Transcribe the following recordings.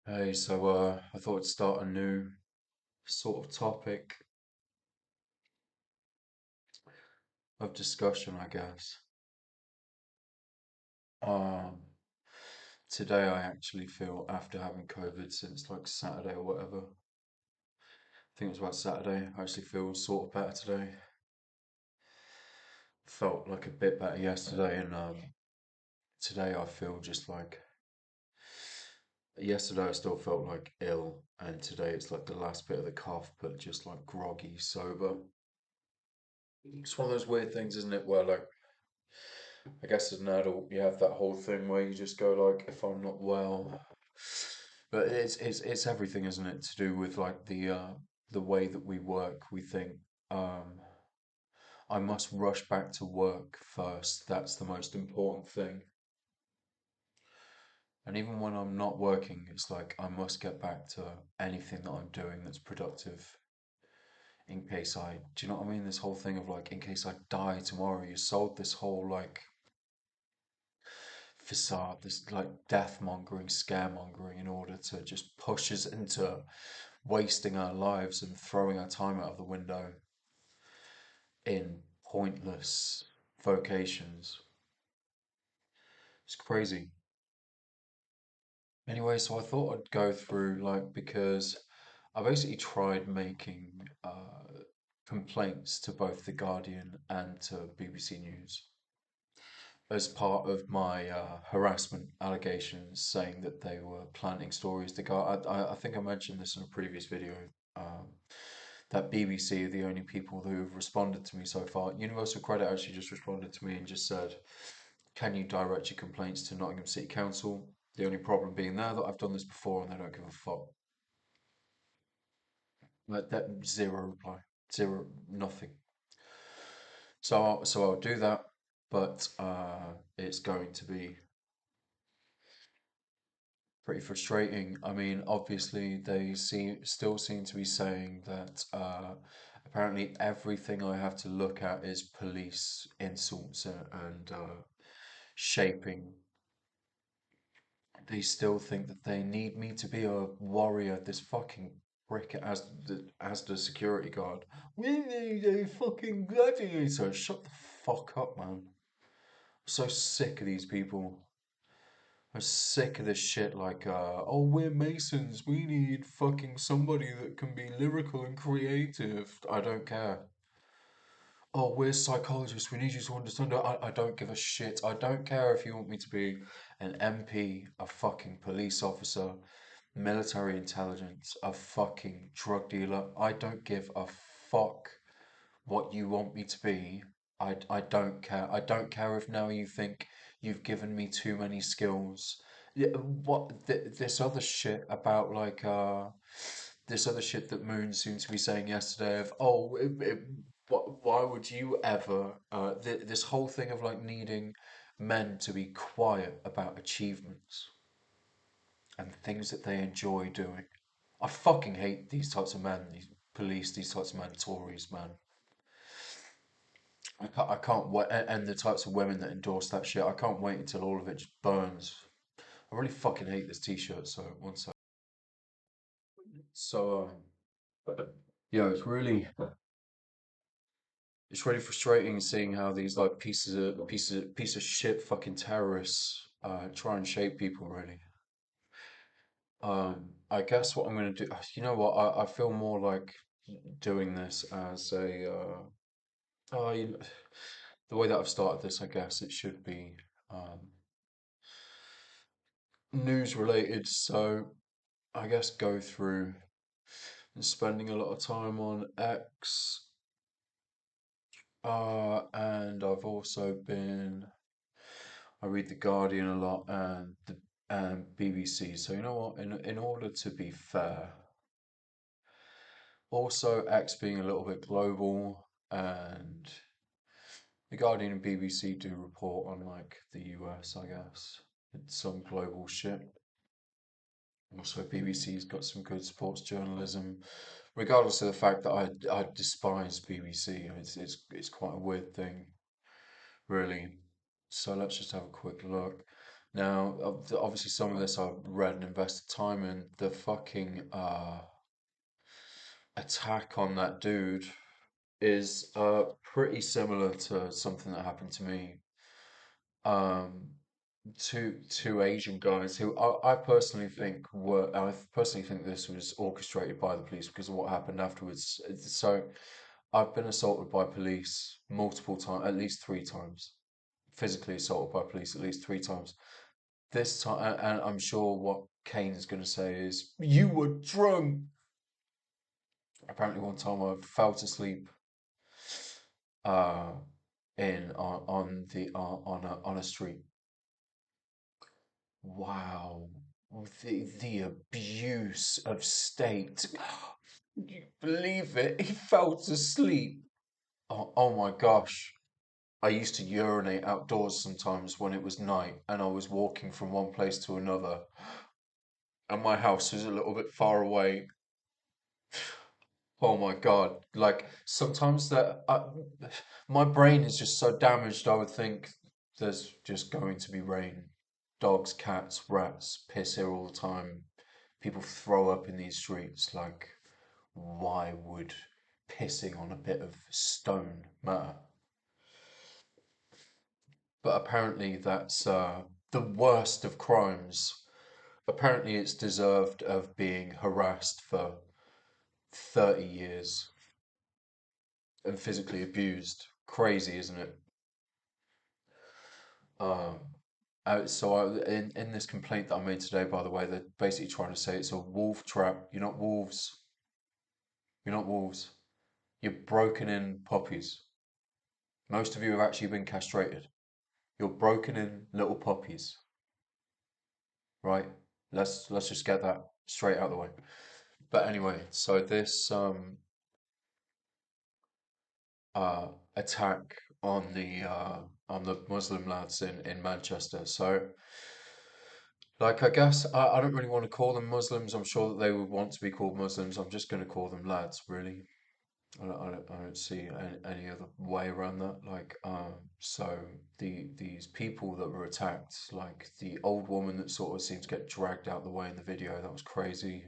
Hey, I thought I'd start a new sort of topic of discussion, I guess. Um, Today I actually feel after having COVID since like Saturday or whatever. I think it was about Saturday. I actually feel sort of better today. Felt like a bit better yesterday, and today I feel just like yesterday I still felt like ill, and today it's like the last bit of the cough, but just like groggy, sober. It's one of those weird things, isn't it, where like I guess as an adult, you have that whole thing where you just go like, if I'm not well, but it's everything, isn't it? To do with like the way that we work. We think, um, I must rush back to work first. That's the most important thing. And even when I'm not working, it's like I must get back to anything that I'm doing that's productive. In case do you know what I mean? This whole thing of like, in case I die tomorrow, you sold this whole like facade, this like death mongering, scaremongering in order to just push us into wasting our lives and throwing our time out of the window in pointless vocations. It's crazy. Anyway, so I thought I'd go through like because I basically tried making complaints to both The Guardian and to BBC News as part of my harassment allegations, saying that they were planting stories to go. I think I mentioned this in a previous video. Um, that BBC are the only people who have responded to me so far. Universal Credit actually just responded to me and just said, "Can you direct your complaints to Nottingham City Council?" The only problem being there that I've done this before and they don't give a fuck. Like that zero reply, zero nothing. So I'll do that, but it's going to be pretty frustrating. I mean, obviously, still seem to be saying that apparently everything I have to look at is police insults and shaping. They still think that they need me to be a warrior. This fucking prick as the security guard. We need a fucking gladiator. Shut the fuck up, man. I'm so sick of these people. I'm sick of this shit like, oh, we're Masons. We need fucking somebody that can be lyrical and creative. I don't care. Oh, we're psychologists. We need you to understand. I don't give a shit. I don't care if you want me to be an MP, a fucking police officer, military intelligence, a fucking drug dealer. I don't give a fuck what you want me to be. I don't care. I don't care if now you think you've given me too many skills. Yeah, this other shit about like this other shit that Moon seemed to be saying yesterday of why would you ever this whole thing of like needing men to be quiet about achievements and things that they enjoy doing. I fucking hate these types of men, these police, these types of men, Tories, man. I can't wait, and the types of women that endorse that shit. I can't wait until all of it just burns. I really fucking hate this t-shirt. So one sec. So yeah, it's really frustrating seeing how these like piece of shit fucking terrorists try and shape people. Really. I guess what I'm gonna do. You know what? I feel more like doing this as a you know, the way that I've started this. I guess it should be um news related. So I guess go through and spending a lot of time on X. And I've also I read The Guardian a lot and the BBC. So you know what? In order to be fair, also X being a little bit global, and The Guardian and BBC do report on like the US, I guess. It's some global shit. Also, BBC's got some good sports journalism, regardless of the fact that I despise BBC. It's quite a weird thing, really. So let's just have a quick look. Now, obviously, some of this I've read and invested time in. The fucking attack on that dude is pretty similar to something that happened to me. Um, two Asian guys who I personally think were I personally think this was orchestrated by the police because of what happened afterwards. So I've been assaulted by police multiple times, at least three times. Physically assaulted by police at least three times. This time, and I'm sure what Kane's going to say is, "You were drunk." Apparently, one time I fell to sleep uh, in on the on a street. Wow, the abuse of state. You believe it? He fell to sleep. Oh my gosh. I used to urinate outdoors sometimes when it was night and I was walking from one place to another, and my house was a little bit far away. Oh my God. Like sometimes my brain is just so damaged, I would think there's just going to be rain. Dogs, cats, rats piss here all the time. People throw up in these streets. Like, why would pissing on a bit of stone matter? But apparently that's the worst of crimes. Apparently it's deserved of being harassed for 30 years and physically abused. Crazy, isn't it? Um, in this complaint that I made today, by the way, they're basically trying to say it's a wolf trap. You're not wolves. You're not wolves. You're broken in puppies. Most of you have actually been castrated. You're broken in little puppies, right? Let's just get that straight out of the way. But anyway, so this attack on the Muslim lads in Manchester. So like, I guess I don't really want to call them Muslims. I'm sure that they would want to be called Muslims. I'm just going to call them lads, really. I don't see any other way around that. Like, so these people that were attacked, like the old woman that sort of seemed to get dragged out the way in the video, that was crazy.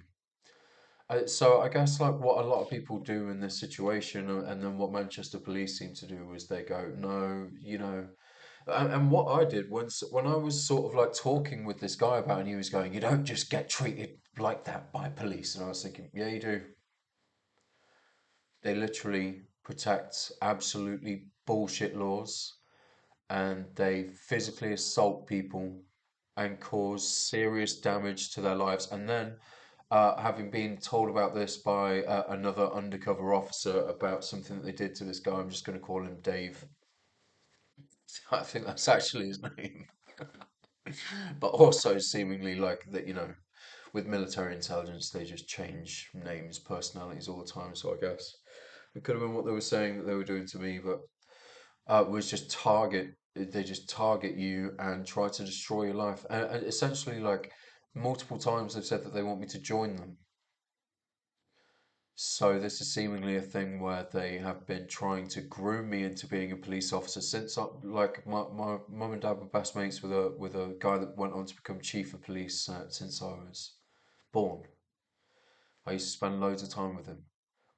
So I guess like what a lot of people do in this situation, and then what Manchester police seem to do was they go, no, and what I did when I was sort of like talking with this guy about, it, and he was going, you don't just get treated like that by police, and I was thinking, yeah, you do. They literally protect absolutely bullshit laws, and they physically assault people and cause serious damage to their lives. And then, having been told about this by another undercover officer about something that they did to this guy, I'm just going to call him Dave. I think that's actually his name. But also, seemingly like that, with military intelligence, they just change names, personalities all the time. So I guess it could have been what they were saying that they were doing to me, but was just target. They just target you and try to destroy your life. And essentially, like multiple times, they've said that they want me to join them. So this is seemingly a thing where they have been trying to groom me into being a police officer since like my mum and dad were best mates with a guy that went on to become chief of police since I was born. I used to spend loads of time with him.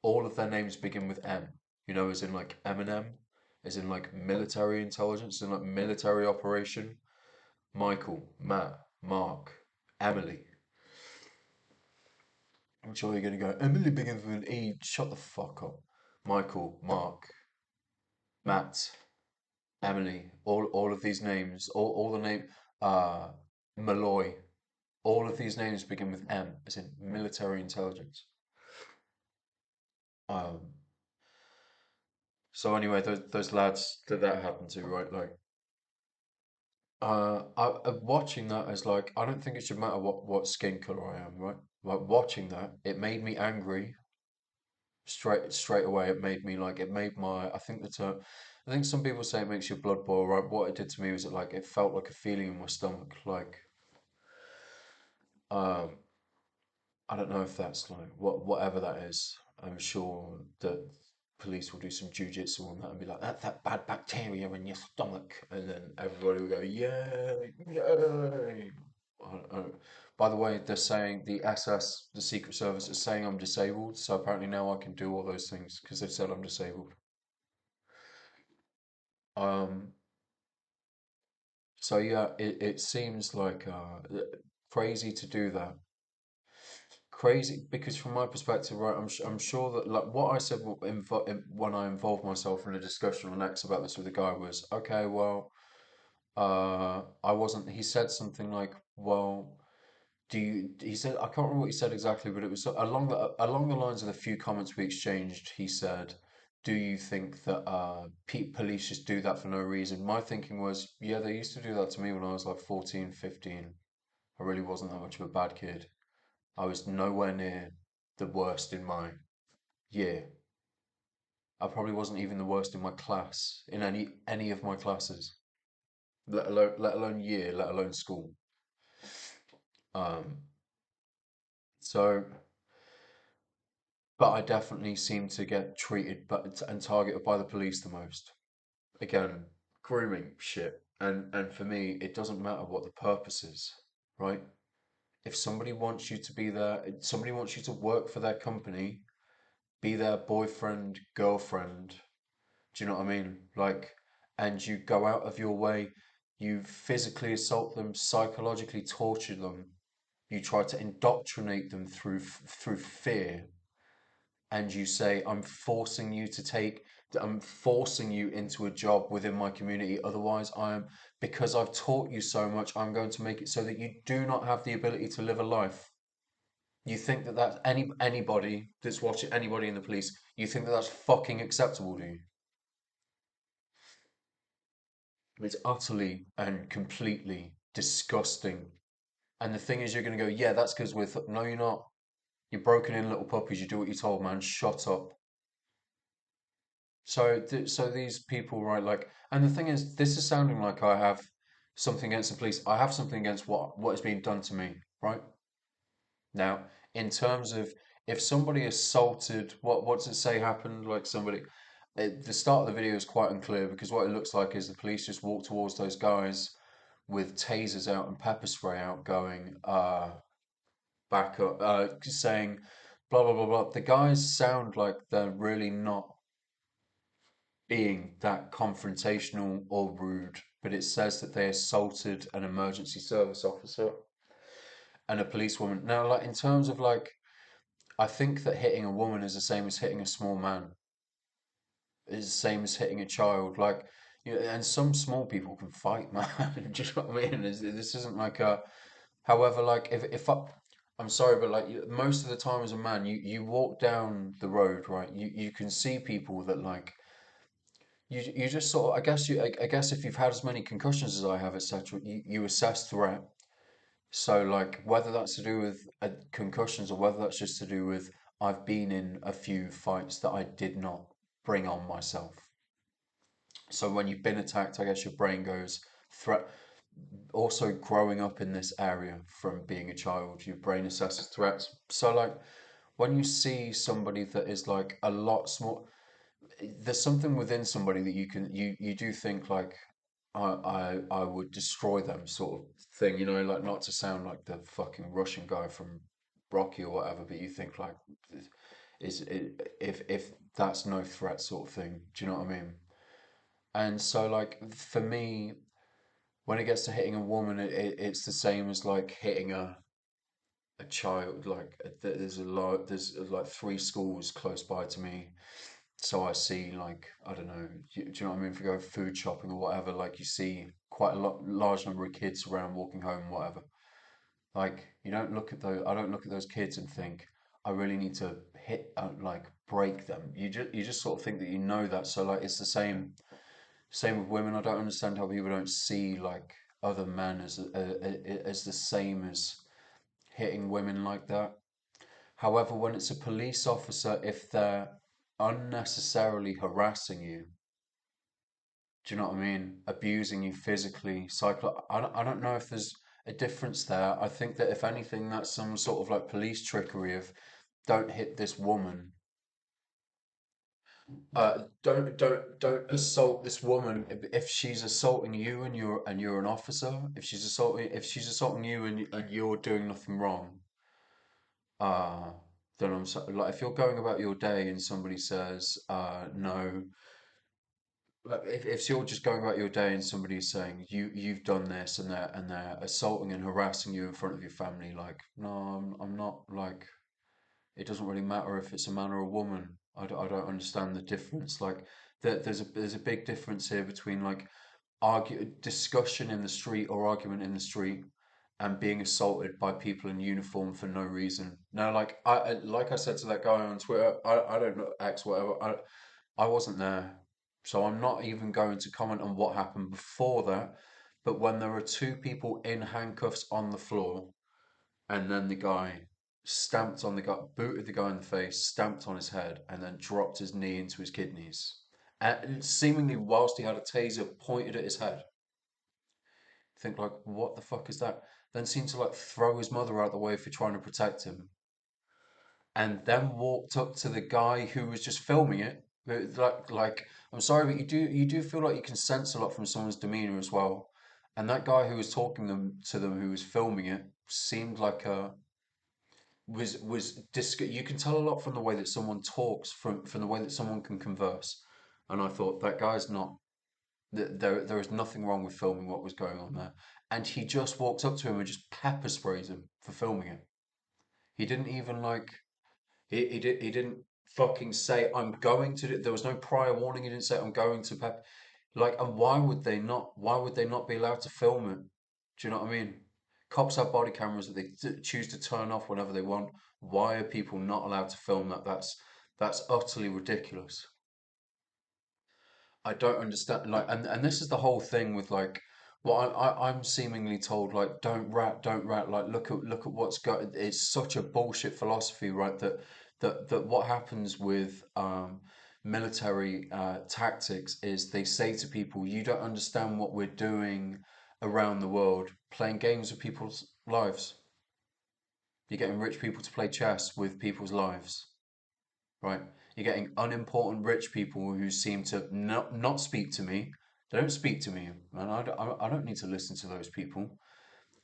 All of their names begin with M. As in like Eminem, as in like military intelligence, as in like military operation. Michael, Matt, Mark, Emily. I'm sure you're gonna go, Emily begins with an E. Shut the fuck up. Michael, Mark, Matt, Emily. All of these names, all the name, uh, Malloy. All of these names begin with M, as in military intelligence. Um, so anyway, those lads that happened to, right? Like, watching that is like, I don't think it should matter what skin color I am, right? Like watching that, it made me angry straight away. It made my, I think the term, I think some people say it makes your blood boil, right? What it did to me was it felt like a feeling in my stomach, like, um, I don't know if that's like whatever that is. I'm sure that. police will do some jujitsu on that and be like, that bad bacteria in your stomach, and then everybody will go, yay, yay. By the way, they're saying the SS, the Secret Service, is saying I'm disabled, so apparently now I can do all those things because they've said I'm disabled. Um, so yeah, it seems like crazy to do that. Crazy because from my perspective, right, I'm sure that like what I said when I involved myself in a discussion on X about this with a guy was, okay, well, I wasn't. He said something like, well, do you? He said I can't remember what he said exactly, but it was along the lines of the few comments we exchanged. He said, "Do you think that police just do that for no reason?" My thinking was, yeah, they used to do that to me when I was like 14, 15. I really wasn't that much of a bad kid. I was nowhere near the worst in my year. I probably wasn't even the worst in my class, in any of my classes, let alone year, let alone school. Um, so, but I definitely seem to get treated but and targeted by the police the most. Again, grooming shit. And for me, it doesn't matter what the purpose is, right? If somebody wants you to be there, somebody wants you to work for their company, be their boyfriend, girlfriend. Do you know what I mean? Like, and you go out of your way, you physically assault them, psychologically torture them, you try to indoctrinate them through fear, and you say, I'm forcing you into a job within my community. Otherwise, because I've taught you so much, I'm going to make it so that you do not have the ability to live a life. You think that that's anybody that's watching, anybody in the police, you think that that's fucking acceptable, do you? It's utterly and completely disgusting. And the thing is, you're going to go, yeah, that's because no, you're not. You're broken in little puppies. You do what you're told, man. Shut up. So these people, right? Like, and the thing is, this is sounding like I have something against the police. I have something against what is being done to me, right? Now, in terms of if somebody assaulted, what's it say happened? Like somebody, the start of the video is quite unclear because what it looks like is the police just walk towards those guys with tasers out and pepper spray out, going, back up, saying, blah blah blah blah. The guys sound like they're really not being that confrontational or rude, but it says that they assaulted an emergency service officer and a policewoman. Now, like in terms of like, I think that hitting a woman is the same as hitting a small man. Is the same as hitting a child. Like, and some small people can fight, man. Do you know what I mean? This isn't like a. However, like if I'm sorry, but like most of the time as a man, you walk down the road, right? You can see people that like you just sort of, I guess if you've had as many concussions as I have, etc., you assess threat. So like whether that's to do with concussions or whether that's just to do with I've been in a few fights that I did not bring on myself. So when you've been attacked, I guess your brain goes threat. Also, growing up in this area from being a child, your brain assesses threats. So like when you see somebody that is like a lot small, there's something within somebody that you do think like I would destroy them sort of thing, like not to sound like the fucking Russian guy from Rocky or whatever, but you think like is it, if that's no threat sort of thing. Do you know what I mean? And so like for me, when it gets to hitting a woman, it's the same as like hitting a child. Like there's like three schools close by to me. So I see like I don't know, do you know what I mean? If you go food shopping or whatever, like you see quite a large number of kids around walking home, whatever. Like you don't look at those. I don't look at those kids and think I really need to like break them. You just sort of think that you know that. So like it's the same with women. I don't understand how people don't see like other men as the same as hitting women like that. However, when it's a police officer, if they're unnecessarily harassing you, do you know what I mean? Abusing you physically, I don't know if there's a difference there. I think that if anything, that's some sort of like police trickery of don't hit this woman. Don't assault this woman if she's assaulting you and you're an officer. If she's assaulting you and you're doing nothing wrong, uh, then I'm so, like if you're going about your day and somebody says no, like if you're just going about your day and somebody's saying you've done this and they're assaulting and harassing you in front of your family, like no, I'm not like it doesn't really matter if it's a man or a woman. I don't understand the difference. Like there's a big difference here between like discussion in the street or argument in the street and being assaulted by people in uniform for no reason. Now, like I said to that guy on Twitter, I don't know X whatever. I wasn't there, so I'm not even going to comment on what happened before that. But when there are two people in handcuffs on the floor and then the guy stamped on the guy, booted the guy in the face, stamped on his head, and then dropped his knee into his kidneys. And seemingly whilst he had a taser pointed at his head. Think like, what the fuck is that? Then seemed to like throw his mother out the way for trying to protect him. And then walked up to the guy who was just filming it. But I'm sorry, but you do feel like you can sense a lot from someone's demeanor as well. And that guy who was talking to them, who was filming it, seemed like a you can tell a lot from the way that someone talks, from the way that someone can converse. And I thought that guy's not there is nothing wrong with filming what was going on there. And he just walked up to him and just pepper sprays him for filming it. He didn't even like he didn't fucking say I'm going to there was no prior warning. He didn't say I'm going to pep like, and why would they not be allowed to film it? Do you know what I mean? Cops have body cameras that they choose to turn off whenever they want. Why are people not allowed to film that? That's utterly ridiculous. I don't understand. Like, and this is the whole thing with like what I'm seemingly told. Like, don't rat, don't rat. Like, look at what's got. It's such a bullshit philosophy, right? That what happens with military tactics is they say to people, you don't understand what we're doing around the world, playing games with people's lives. You're getting rich people to play chess with people's lives, right? You're getting unimportant rich people who seem to not speak to me. They don't speak to me, and I don't need to listen to those people.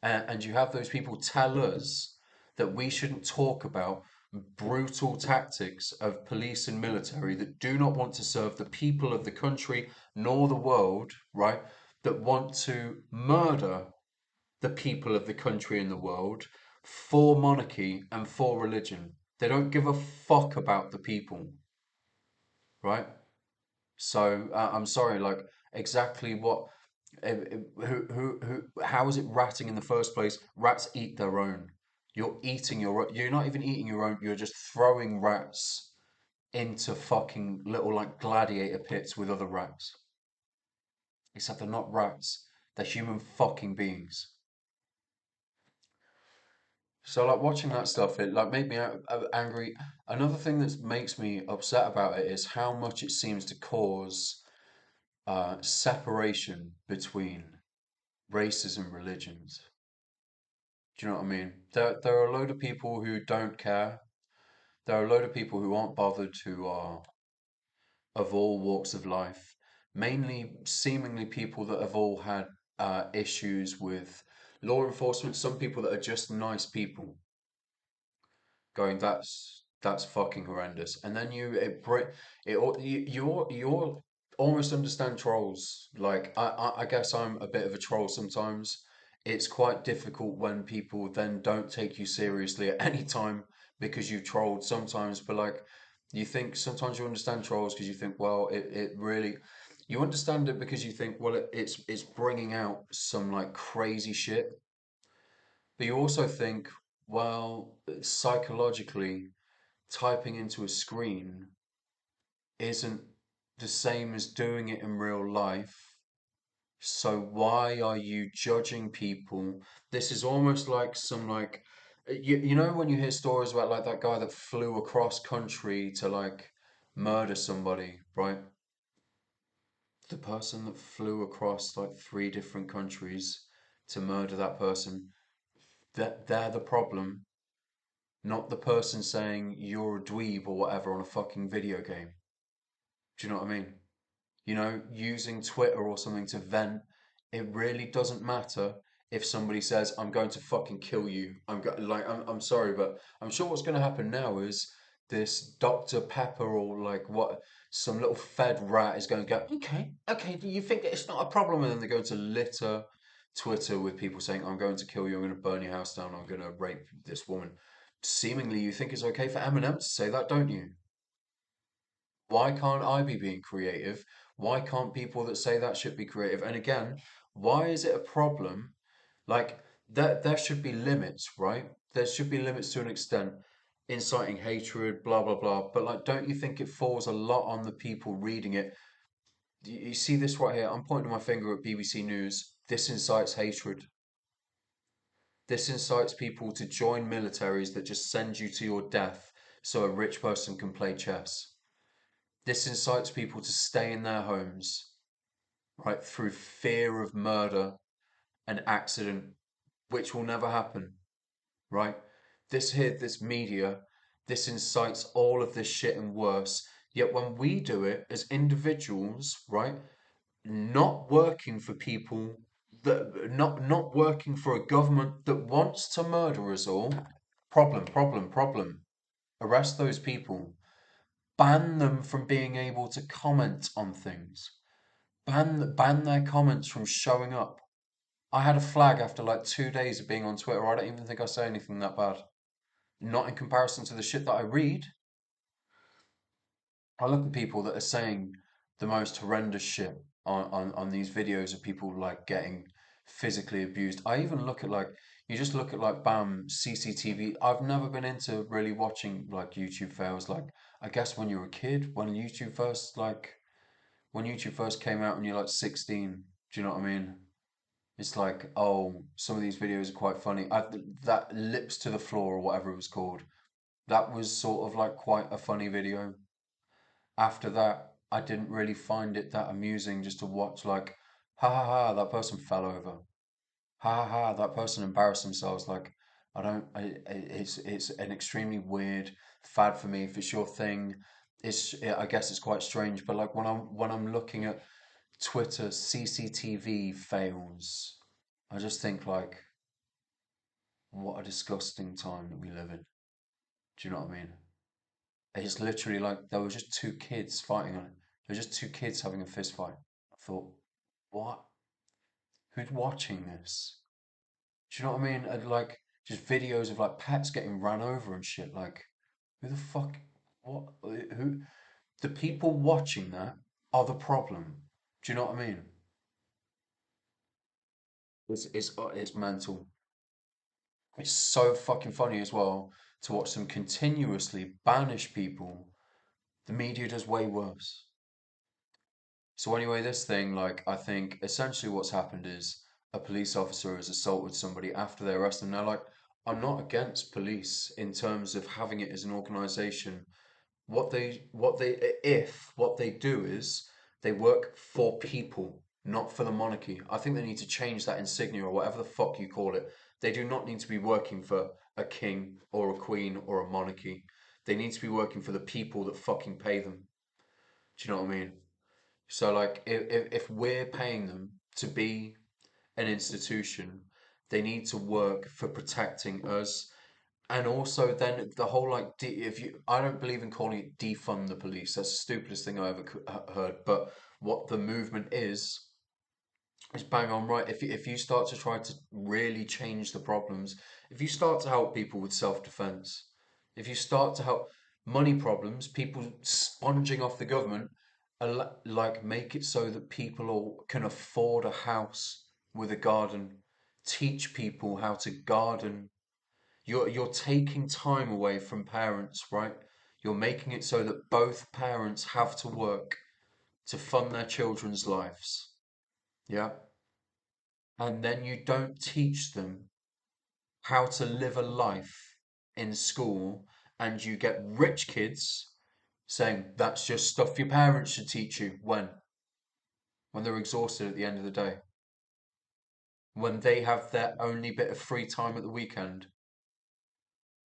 And you have those people tell us that we shouldn't talk about brutal tactics of police and military that do not want to serve the people of the country nor the world, right? That want to murder the people of the country and the world for monarchy and for religion. They don't give a fuck about the people, right? So I'm sorry, like exactly what, how is it ratting in the first place? Rats eat their own. You're not even eating your own. You're just throwing rats into fucking little like gladiator pits with other rats. Except they're not rats. They're human fucking beings. So like watching that stuff, it like made me angry. Another thing that makes me upset about it is how much it seems to cause separation between races and religions. Do you know what I mean? There are a load of people who don't care. There are a load of people who aren't bothered who are of all walks of life, mainly seemingly people that have all had issues with law enforcement. Some people that are just nice people going, that's fucking horrendous. And then you almost understand trolls. Like I guess I'm a bit of a troll sometimes. It's quite difficult when people then don't take you seriously at any time because you trolled sometimes. But like you think sometimes you understand trolls because you think, well, it really you understand it because you think, well, it's bringing out some like crazy shit. But you also think, well, psychologically, typing into a screen isn't the same as doing it in real life. So why are you judging people? This is almost like some like you know when you hear stories about like that guy that flew across country to like murder somebody, right? The person that flew across like three different countries to murder that person, that they're the problem, not the person saying you're a dweeb or whatever on a fucking video game. Do you know what I mean? You know, using Twitter or something to vent, it really doesn't matter if somebody says, I'm going to fucking kill you. I'm sorry, but I'm sure what's going to happen now is this Dr. Pepper or like what, some little fed rat is going to go, okay, okay, do you think that it's not a problem? And then they're going to litter Twitter with people saying, I'm going to kill you, I'm going to burn your house down, I'm going to rape this woman. Seemingly, you think it's okay for Eminem to say that, don't you? Why can't I be being creative? Why can't people that say that should be creative? And again, why is it a problem? Like there should be limits, right? There should be limits to an extent, inciting hatred, blah blah blah. But like, don't you think it falls a lot on the people reading it? You see this right here. I'm pointing my finger at BBC News. This incites hatred. This incites people to join militaries that just send you to your death so a rich person can play chess. This incites people to stay in their homes, right, through fear of murder and accident, which will never happen, right? This media, this incites all of this shit and worse. Yet when we do it as individuals, right, not working for people not working for a government that wants to murder us all, problem. Arrest those people. Ban them from being able to comment on things. Ban their comments from showing up. I had a flag after like 2 days of being on Twitter. I don't even think I say anything that bad. Not in comparison to the shit that I read. I look at people that are saying the most horrendous shit on these videos of people like getting physically abused. I even look at like, you just look at like BAM, CCTV. I've never been into really watching like YouTube fails. Like, I guess when you were a kid, when YouTube first came out and you're like 16, do you know what I mean? It's like, oh, some of these videos are quite funny. That Lips to the Floor or whatever it was called, that was sort of like quite a funny video. After that, I didn't really find it that amusing just to watch like, ha ha ha, that person fell over. Ha ha ha, that person embarrassed themselves. Like, it's an extremely weird fad for me. If it's your thing, I guess it's quite strange. But like when I'm looking at Twitter CCTV fails, I just think like, what a disgusting time that we live in. Do you know what I mean? It's literally like there were just two kids fighting on it. There were just two kids having a fist fight. I thought, what? Who's watching this? Do you know what I mean? And like just videos of like pets getting run over and shit. Like, who the fuck? What? Who? The people watching that are the problem. Do you know what I mean? It's mental. It's so fucking funny as well to watch them continuously banish people. The media does way worse. So anyway, this thing, like, I think essentially what's happened is a police officer has assaulted somebody after they arrest them. Now, like, I'm not against police in terms of having it as an organization. What they do is they work for people, not for the monarchy. I think they need to change that insignia or whatever the fuck you call it. They do not need to be working for a king or a queen or a monarchy. They need to be working for the people that fucking pay them. Do you know what I mean? So, like, if we're paying them to be an institution, they need to work for protecting us. And also, then the whole like, if you, I don't believe in calling it defund the police. That's the stupidest thing I ever heard. But what the movement is bang on right. If you start to try to really change the problems, if you start to help people with self-defense, if you start to help money problems, people sponging off the government, like make it so that people all can afford a house with a garden, teach people how to garden. You're taking time away from parents, right? You're making it so that both parents have to work to fund their children's lives. Yeah. And then you don't teach them how to live a life in school, and you get rich kids saying that's just stuff your parents should teach you when they're exhausted at the end of the day, when they have their only bit of free time at the weekend.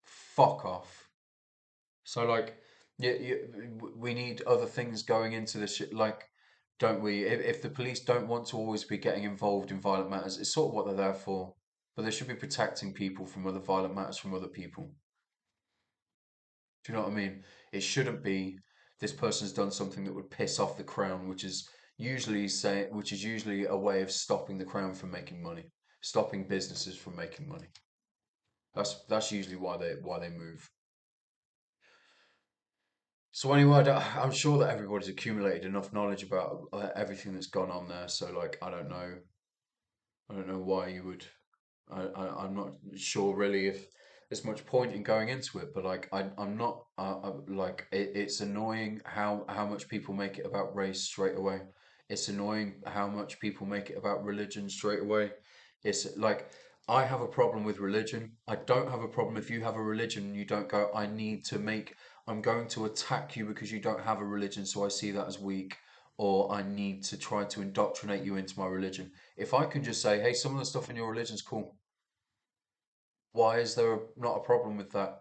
Fuck off. So like Yeah, we need other things going into this shit, like, don't we? If the police don't want to always be getting involved in violent matters, it's sort of what they're there for. But they should be protecting people from other violent matters from other people. Do you know what I mean? It shouldn't be this person's done something that would piss off the crown, which is usually a way of stopping the crown from making money, stopping businesses from making money. That's usually why they move. So anyway, I'm sure that everybody's accumulated enough knowledge about everything that's gone on there. So like, I don't know why you would. I'm not sure really if there's much point in going into it, but like, I'm not. Like, it's annoying how much people make it about race straight away. It's annoying how much people make it about religion straight away. It's like, I have a problem with religion. I don't have a problem if you have a religion and you don't go, I'm going to attack you because you don't have a religion, so I see that as weak, or I need to try to indoctrinate you into my religion. If I can just say, hey, some of the stuff in your religion's cool, why is there not a problem with that?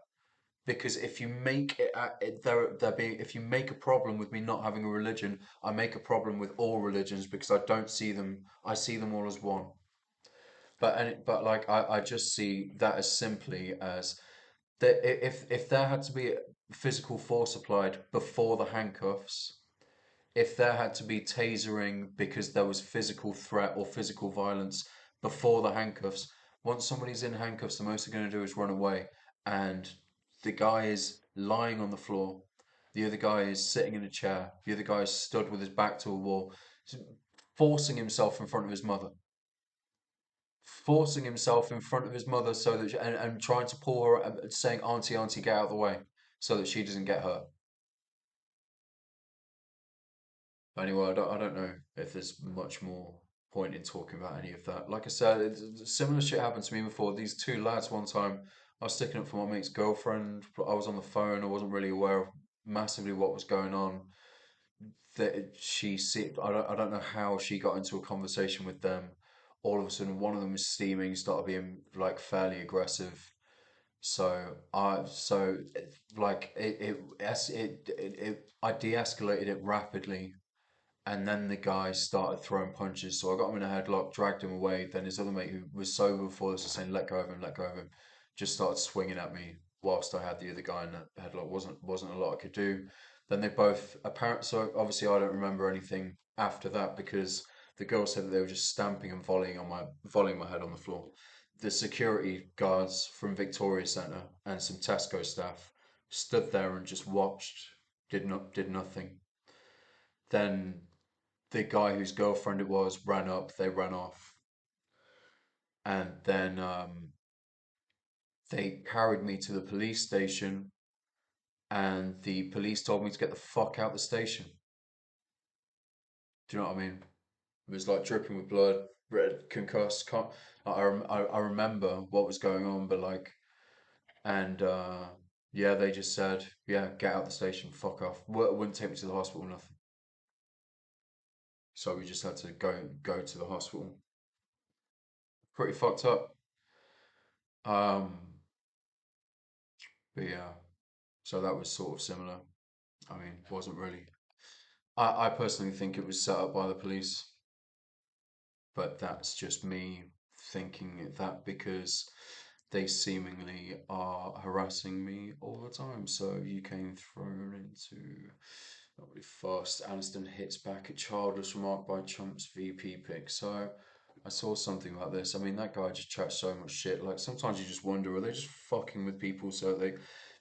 Because if you make it, there being, if you make a problem with me not having a religion, I make a problem with all religions because I don't see them. I see them all as one. But like, I just see that as simply as that, if there had to be physical force applied before the handcuffs, if there had to be tasering because there was physical threat or physical violence before the handcuffs, once somebody's in handcuffs, the most they're going to do is run away. And the guy is lying on the floor, the other guy is sitting in a chair, the other guy is stood with his back to a wall, forcing himself in front of his mother. Forcing himself in front of his mother so that and trying to pull her, saying, "Auntie, auntie, get out of the way," so that she doesn't get hurt. Anyway, I don't know if there's much more point in talking about any of that. Like I said, similar shit happened to me before. These two lads, one time, I was sticking up for my mate's girlfriend. But I was on the phone. I wasn't really aware of massively what was going on. That she see, I don't know how she got into a conversation with them. All of a sudden, one of them was steaming, started being like fairly aggressive. Like I de-escalated it rapidly, and then the guy started throwing punches. So I got him in a headlock, dragged him away. Then his other mate, who was sober before this, was saying, "Let go of him, let go of him." Just started swinging at me whilst I had the other guy in the headlock. Wasn't a lot I could do. Then they both apparent. So obviously I don't remember anything after that because the girl said that they were just stamping and volleying my head on the floor. The security guards from Victoria Centre and some Tesco staff stood there and just watched. Did nothing. Then the guy whose girlfriend it was ran up, they ran off, and then they carried me to the police station, and the police told me to get the fuck out the station. Do you know what I mean? It was like dripping with blood, red, concussed. I remember what was going on, but like, and yeah, they just said, yeah, get out the station, fuck off. Wouldn't take me to the hospital, nothing. So we just had to go to the hospital. Pretty fucked up. Um, but yeah. So that was sort of similar. I mean, wasn't really. I personally think it was set up by the police, but that's just me thinking that because they seemingly are harassing me all the time. So you came thrown into not really fast. Aniston hits back at Childless remark by Trump's VP pick. So I saw something like this. I mean, that guy just chats so much shit. Like sometimes you just wonder, are they just fucking with people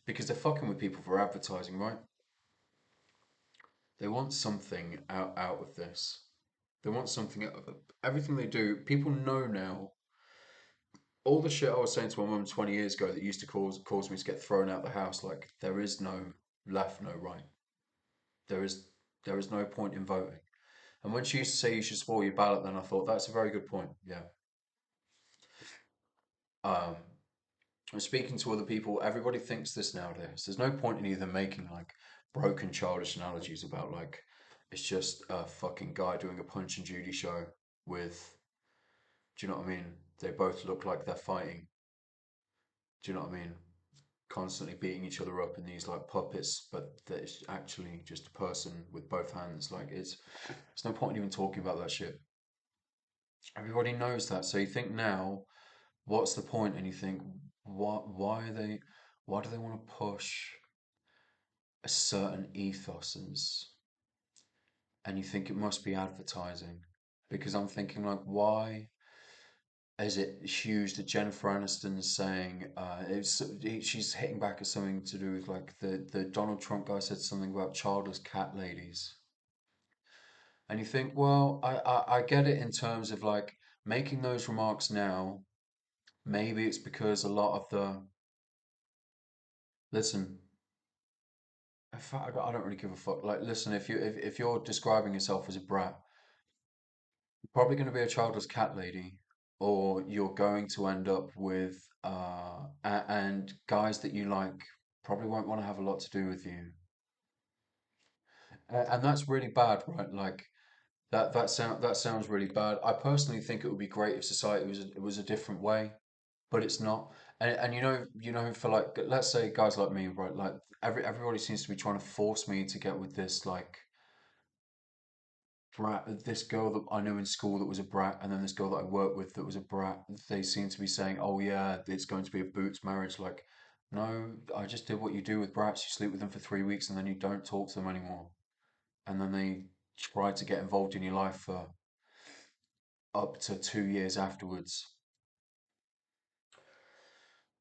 because they're fucking with people for advertising, right? They want something out of this. They want something out of it. Everything they do. People know now. All the shit I was saying to my mum 20 years ago that used to cause me to get thrown out the house. Like there is no left, no right. There is there is no point in voting. And when she used to say you should spoil your ballot, then I thought that's a very good point. Yeah. Um, and speaking to other people, everybody thinks this nowadays. There's no point in either making like broken childish analogies about like it's just a fucking guy doing a Punch and Judy show with, do you know what I mean? They both look like they're fighting. Do you know what I mean? constantly beating each other up in these like puppets, but that it's actually just a person with both hands. Like it's no point in even talking about that shit. Everybody knows that. So you think now, what's the point? And you think, why do they want to push a certain ethos? And you think it must be advertising. Because I'm thinking like, why is it huge that Jennifer Aniston's saying she's hitting back at something to do with like the Donald Trump guy said something about childless cat ladies. And you think, well, I get it in terms of like making those remarks now. Maybe it's because a lot of the listen. In fact, I don't really give a fuck. Like, listen, if you're describing yourself as a brat, you're probably going to be a childless cat lady, or you're going to end up with and guys that you like probably won't want to have a lot to do with you, and that's really bad, right? Like that sounds really bad. I personally think it would be great if society was a different way, but it's not. And you know for like let's say guys like me, right? Like everybody seems to be trying to force me to get with this like brat, this girl that I knew in school that was a brat, and then this girl that I worked with that was a brat. They seem to be saying, "Oh yeah, it's going to be a boots marriage." Like, no, I just did what you do with brats. You sleep with them for 3 weeks, and then you don't talk to them anymore, and then they try to get involved in your life for up to 2 years afterwards.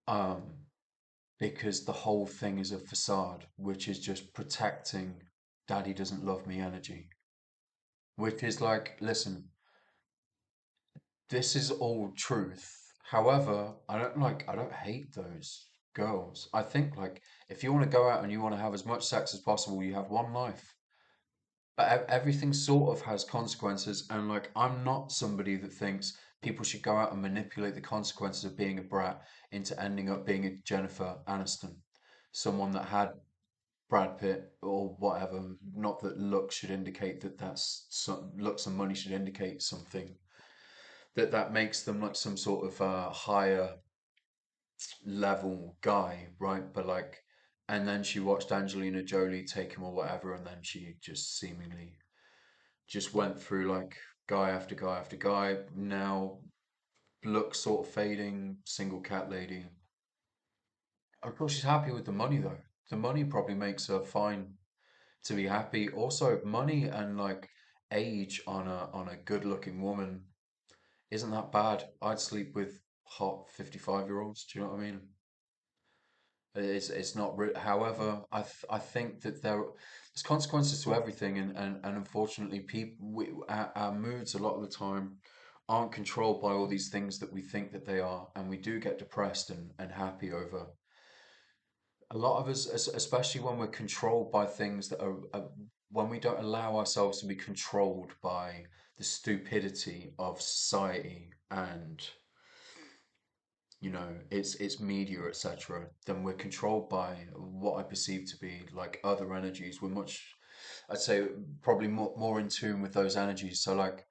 Um, because the whole thing is a facade, which is just protecting daddy doesn't love me energy. Which is like, listen, this is all truth. However, I don't hate those girls. I think like if you want to go out and you want to have as much sex as possible, you have one life. But everything sort of has consequences, and like I'm not somebody that thinks people should go out and manipulate the consequences of being a brat into ending up being a Jennifer Aniston, someone that had Brad Pitt or whatever. Not that looks should indicate that looks and money should indicate something that makes them like some sort of higher level guy, right? But like, and then she watched Angelina Jolie take him or whatever, and then she just seemingly just went through like guy after guy after guy. Now looks sort of fading, single cat lady. Of course, she's happy with the money though. The money probably makes her fine to be happy. Also, money and like age on a good looking woman isn't that bad. I'd sleep with hot 55-year-olds. Do you know what I mean? It's not. However, I think that there's consequences to everything, and unfortunately, our moods a lot of the time aren't controlled by all these things that we think that they are, and we do get depressed and happy over a lot of us, especially when we're controlled by things that are when we don't allow ourselves to be controlled by the stupidity of society and it's media, etc., then we're controlled by what I perceive to be like other energies. We're much, I'd say, probably more in tune with those energies. So like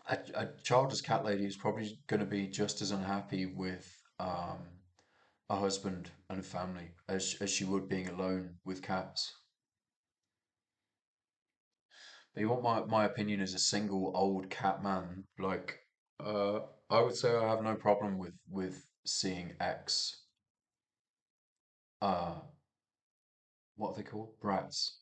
a childless cat lady is probably going to be just as unhappy with a husband and a family as she would being alone with cats. But you want my opinion as a single old cat man? Like, uh, I would say I have no problem with seeing X. Uh, what are they called? Brats.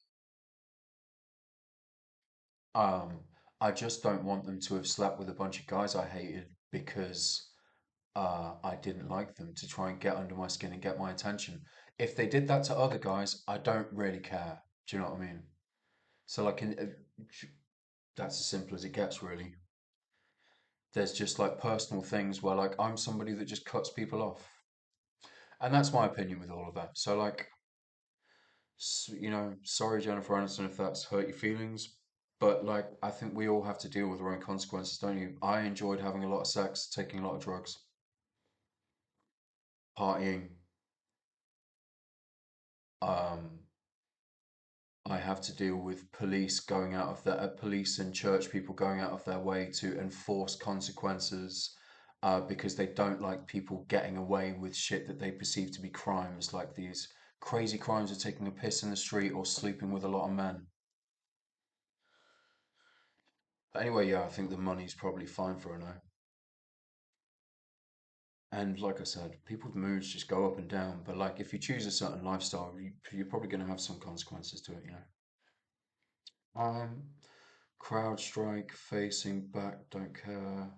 Um, I just don't want them to have slept with a bunch of guys I hated because I didn't like them to try and get under my skin and get my attention. If they did that to other guys, I don't really care. Do you know what I mean? So like, that's as simple as it gets, really. There's just like personal things where like I'm somebody that just cuts people off, and that's my opinion with all of that. So like, sorry Jennifer Aniston if that's hurt your feelings, but like I think we all have to deal with our own consequences, don't you? I enjoyed having a lot of sex, taking a lot of drugs, partying. Um, I have to deal with police going out of their police and church people going out of their way to enforce consequences because they don't like people getting away with shit that they perceive to be crimes, like these crazy crimes of taking a piss in the street or sleeping with a lot of men. But anyway, yeah, I think the money's probably fine for her now. And like I said, people's moods just go up and down. But like, if you choose a certain lifestyle, you're probably going to have some consequences to it, you know. Um, CrowdStrike, facing back, don't care.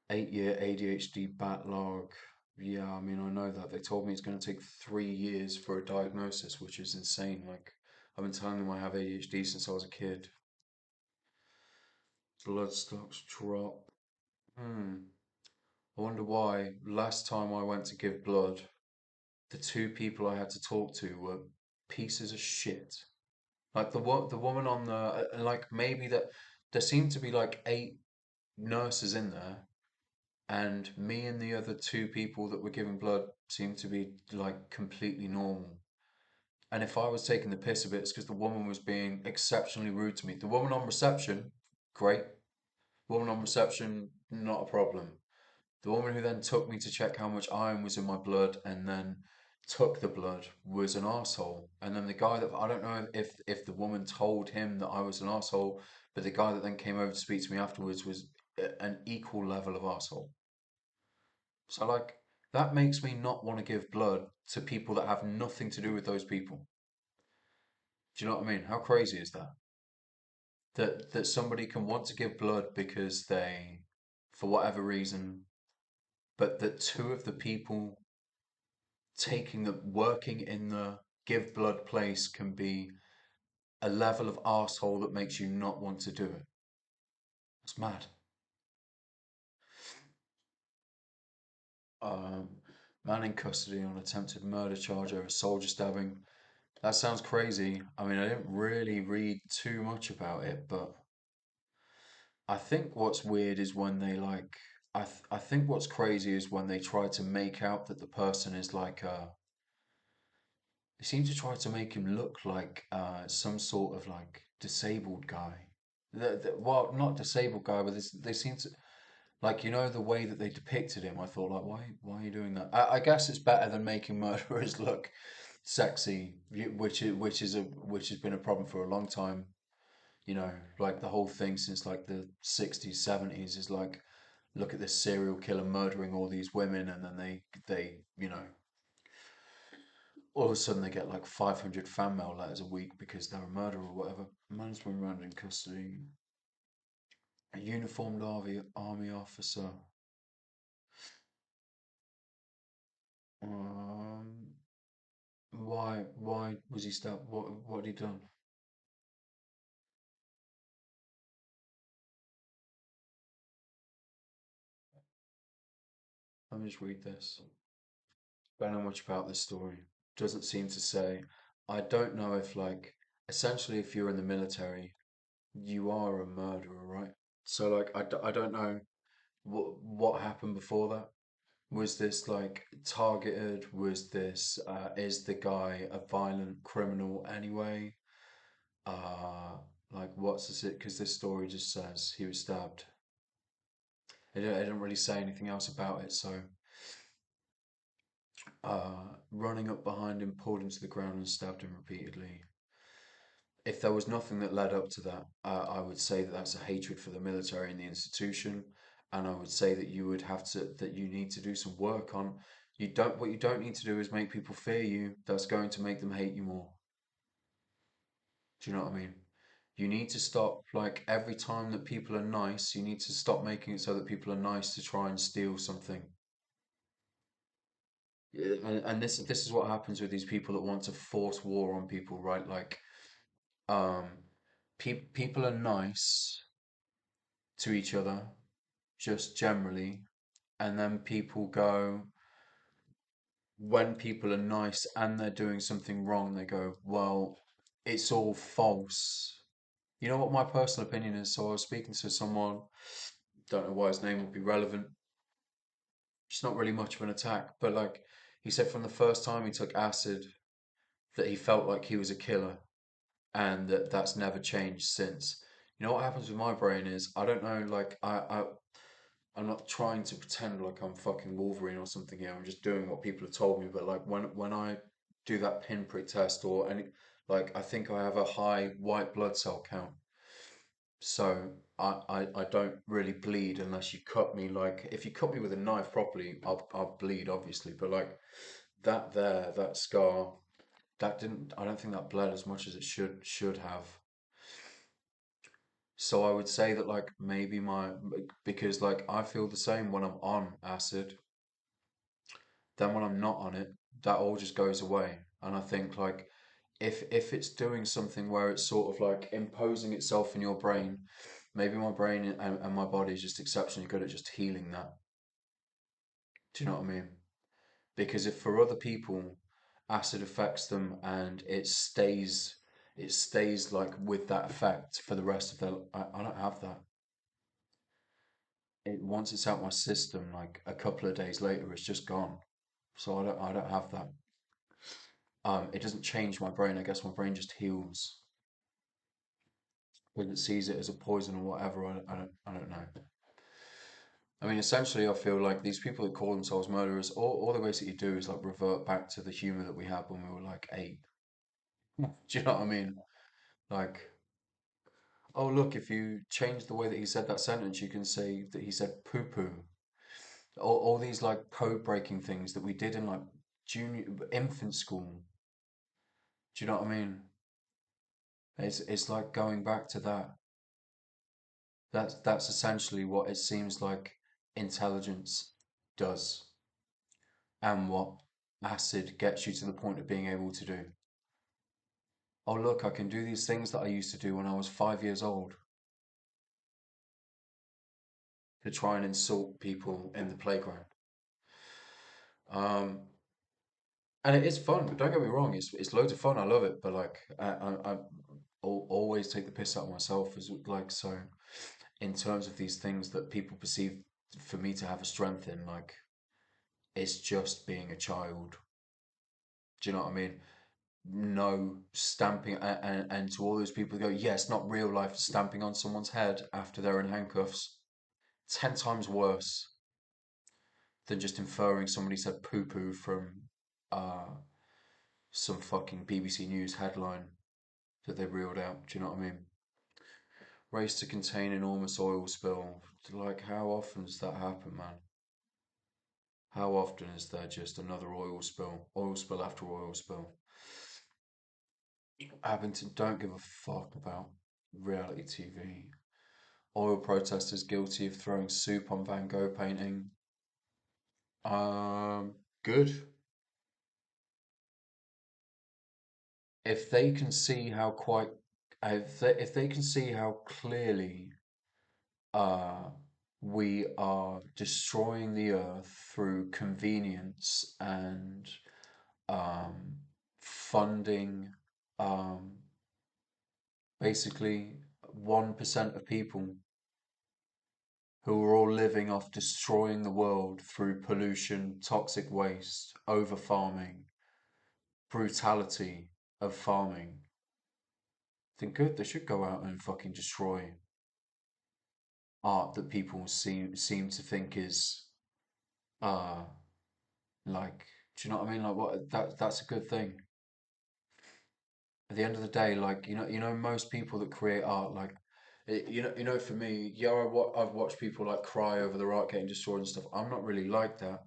8 year ADHD backlog. Yeah, I mean, I know that. They told me it's going to take 3 years for a diagnosis, which is insane. Like, I've been telling them I have ADHD since I was a kid. Blood stocks drop. Hmm. I wonder why. Last time I went to give blood, the two people I had to talk to were pieces of shit. Like the woman on the like maybe that there seemed to be like 8 nurses in there, and me and the other two people that were giving blood seemed to be like completely normal. And if I was taking the piss a bit, it's because the woman was being exceptionally rude to me. The woman on reception, great. Woman on reception, not a problem. The woman who then took me to check how much iron was in my blood and then took the blood was an asshole. And then the guy that I don't know if the woman told him that I was an asshole, but the guy that then came over to speak to me afterwards was an equal level of asshole. So like that makes me not want to give blood to people that have nothing to do with those people. Do you know what I mean? How crazy is that? That somebody can want to give blood because they, for whatever reason, but that two of the people taking the working in the give blood place can be a level of arsehole that makes you not want to do it. It's mad. Um, Man in custody on attempted murder charge over soldier stabbing. That sounds crazy. I mean, I didn't really read too much about it, but I think what's weird is when they like. I think what's crazy is when they try to make out that the person is like they seem to try to make him look like some sort of like disabled guy. Well, not disabled guy, but they seem to like the way that they depicted him. I thought like, why are you doing that? I guess it's better than making murderers look sexy, which has been a problem for a long time. Like the whole thing since like the 60s, 70s is like, look at this serial killer murdering all these women, and then they all of a sudden they get like 500 fan mail letters a week because they're a murderer or whatever. Man's been around in custody. A uniformed army officer. Um, why was he stabbed? What had he done? Let me just read this. Don't know much about this story. Doesn't seem to say. I don't know if like essentially if you're in the military, you are a murderer, right? So like I don't know what happened before that. Was this like targeted? Was this is the guy a violent criminal anyway? Uh like what's this it? Because this story just says he was stabbed. It didn't really say anything else about it. So running up behind him, pulled him to the ground and stabbed him repeatedly. If there was nothing that led up to that, I would say that that's a hatred for the military and the institution, and I would say that you need to do some work on. What you don't need to do is make people fear you. That's going to make them hate you more. Do you know what I mean? You need to stop, like, every time that people are nice, you need to stop making it so that people are nice to try and steal something. Yeah, and this is what happens with these people that want to force war on people, right? Like, um, people are nice to each other, just generally, and then people go, when people are nice and they're doing something wrong, they go, well, it's all false. You know what my personal opinion is? So I was speaking to someone, don't know why his name would be relevant. It's not really much of an attack, but like he said from the first time he took acid that he felt like he was a killer, and that's never changed since. You know what happens with my brain is I don't know, like I'm not trying to pretend like I'm fucking Wolverine or something here. I'm just doing what people have told me. But like when I do that pinprick test or any, like I think I have a high white blood cell count. So I don't really bleed unless you cut me. Like if you cut me with a knife properly, I'll bleed obviously. But like that scar, that didn't. I don't think that bled as much as it should have. So I would say that like maybe because like I feel the same when I'm on acid. Then when I'm not on it, that all just goes away. And I think like if it's doing something where it's sort of like imposing itself in your brain, maybe my brain and my body is just exceptionally good at just healing that. Do you know what I mean? Because if for other people acid affects them and it stays like with that effect for the rest of their I don't have that. Once it's out my system, like a couple of days later, it's just gone. So I don't have that. It doesn't change my brain. I guess my brain just heals when it sees it as a poison or whatever. I don't know. I mean, essentially, I feel like these people that call themselves murderers, all they basically do is like revert back to the humor that we had when we were like 8. Do you know what I mean? Like, oh look, if you change the way that he said that sentence, you can say that he said poo poo. All these like code breaking things that we did in like junior infant school. Do you know what I mean? It's like going back to that. That's essentially what it seems like intelligence does, and what acid gets you to the point of being able to do. Oh look, I can do these things that I used to do when I was 5 years old to try and insult people in the playground. Um, and it is fun. Don't get me wrong, it's loads of fun. I love it, but like always take the piss out of myself as like so. In terms of these things that people perceive for me to have a strength in, like it's just being a child. Do you know what I mean? No stamping, and to all those people who go, yeah, it's not real life stamping on someone's head after they're in handcuffs. 10 times worse than just inferring somebody said poo poo from uh, some fucking BBC News headline that they reeled out. Do you know what I mean? Race to contain enormous oil spill. Like, how often does that happen, man? How often is there just another oil spill after oil spill? Abington don't give a fuck about reality TV. Oil protesters guilty of throwing soup on Van Gogh painting. Good. If they can see how quite, if they can see how clearly uh, we are destroying the earth through convenience and um, funding um, basically 1% of people who are all living off destroying the world through pollution, toxic waste, over farming, brutality of farming, then good, they should go out and fucking destroy art that people seem to think is uh like, do you know what I mean? Like what that's a good thing. At the end of the day, like most people that create art, like for me, yeah, I've watched people like cry over their art getting destroyed and stuff. I'm not really like that.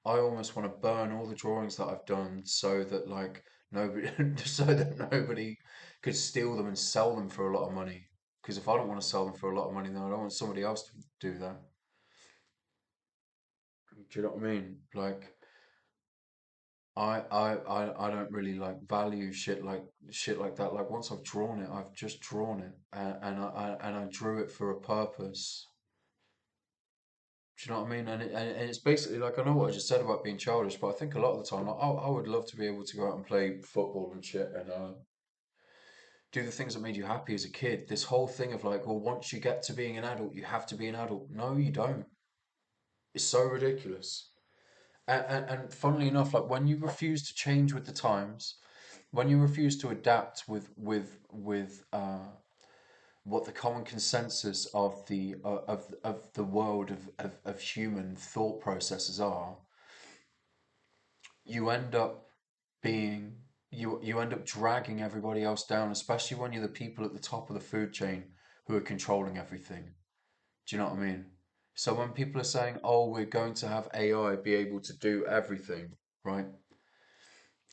I almost want to burn all the drawings that I've done so that like nobody so that nobody could steal them and sell them for a lot of money. Because if I don't want to sell them for a lot of money, then I don't want somebody else to do that. Do you know what I mean? Like I don't really like value shit like that. Like once I've drawn it, I've just drawn it, and I drew it for a purpose. Do you know what I mean? And it's basically like I know what I just said about being childish, but I think a lot of the time, like, I would love to be able to go out and play football and shit, and do the things that made you happy as a kid. This whole thing of like, well, once you get to being an adult, you have to be an adult. No, you don't. It's so ridiculous. And funnily enough, like when you refuse to change with the times, when you refuse to adapt with what the common consensus of the world of human thought processes are, you end up being you end up dragging everybody else down, especially when you're the people at the top of the food chain who are controlling everything. Do you know what I mean? So when people are saying, "Oh, we're going to have AI be able to do everything," right?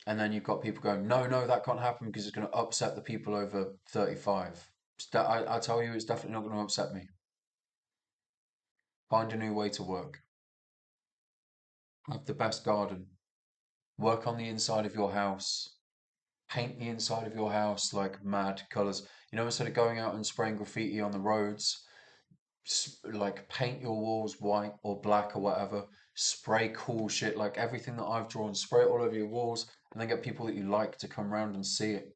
And then you've got people going, "No, no, that can't happen because it's going to upset the people over 35." I tell you, it's definitely not going to upset me. Find a new way to work. Have the best garden. Work on the inside of your house. Paint the inside of your house like mad colours. You know, instead of going out and spraying graffiti on the roads, like paint your walls white or black or whatever. Spray cool shit like everything that I've drawn. Spray it all over your walls, and then get people that you like to come around and see it.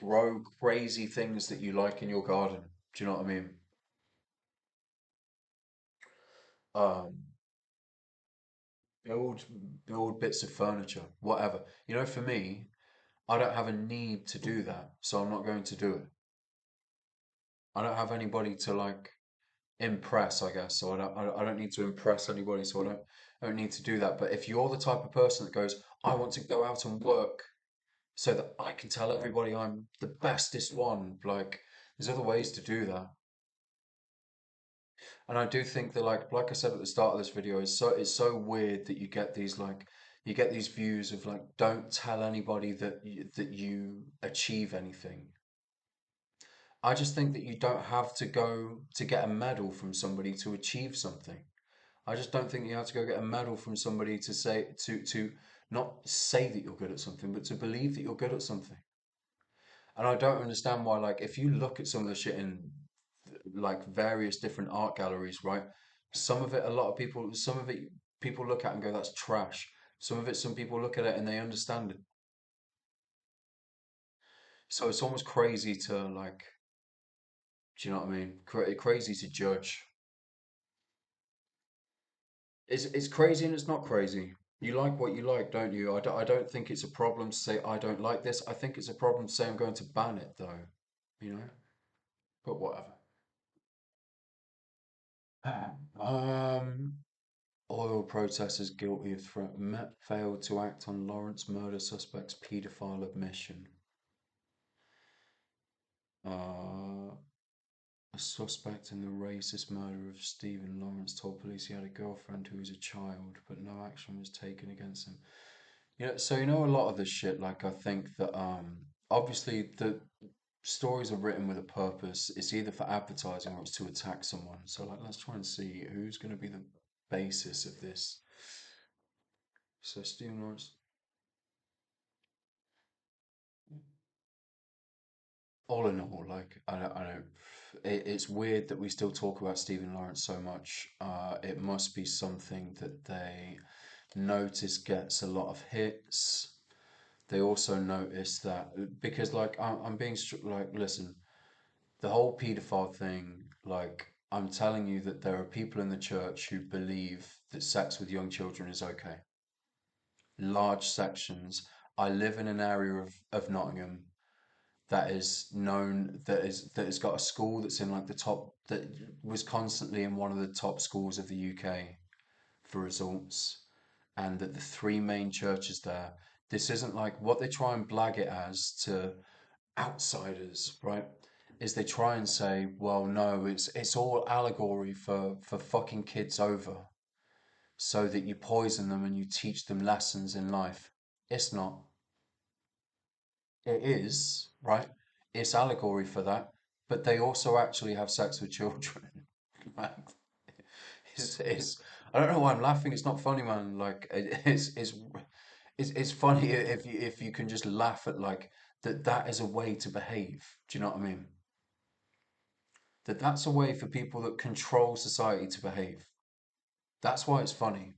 Grow crazy things that you like in your garden. Do you know what I mean? Um, build build bits of furniture, whatever. You know, for me, I don't have a need to do that, so I'm not going to do it. I don't have anybody to like impress, I guess. So I don't need to impress anybody, so I don't need to do that. But if you're the type of person that goes, I want to go out and work so that I can tell everybody I'm the bestest one, like there's other ways to do that. And I do think that like I said at the start of this video, it's so weird that you get these views of like don't tell anybody that you achieve anything. I just think that you don't have to go to get a medal from somebody to achieve something. I just don't think you have to go get a medal from somebody to say to not say that you're good at something, but to believe that you're good at something. And I don't understand why, like, if you look at some of the shit in like various different art galleries, right? Some of it, a lot of people, some of it, people look at and go, "That's trash." Some of it, some people look at it and they understand it. So it's almost crazy to like, do you know what I mean? Crazy to judge. It's crazy and it's not crazy. You like what you like, don't you? I don't think it's a problem to say I don't like this. I think it's a problem to say I'm going to ban it, though. You know? But whatever. Um, Oil protesters guilty of threat. Met failed to act on Lawrence murder suspect's paedophile admission. Uh, a suspect in the racist murder of Stephen Lawrence told police he had a girlfriend who was a child, but no action was taken against him. Yeah, so you know a lot of this shit, like I think that obviously the stories are written with a purpose. It's either for advertising or it's to attack someone. So like let's try and see who's gonna be the basis of this. So Stephen Lawrence, all in all, like I don't it's weird that we still talk about Stephen Lawrence so much. It must be something that they notice gets a lot of hits. They also notice that because like I'm being like listen, the whole paedophile thing, like, I'm telling you that there are people in the church who believe that sex with young children is okay. Large sections. I live in an area of Nottingham that is known that has got a school that's in like the top that was constantly in one of the top schools of the UK for results, and that the three main churches there. This isn't like what they try and blag it as to outsiders, right? Is they try and say, well, no, it's all allegory for fucking kids over, so that you poison them and you teach them lessons in life. It's not. It is, right? It's allegory for that, but they also actually have sex with children. Like, it's I don't know why I'm laughing. It's not funny, man. Like it's funny if you can just laugh at like that is a way to behave. Do you know what I mean? That's a way for people that control society to behave. That's why it's funny.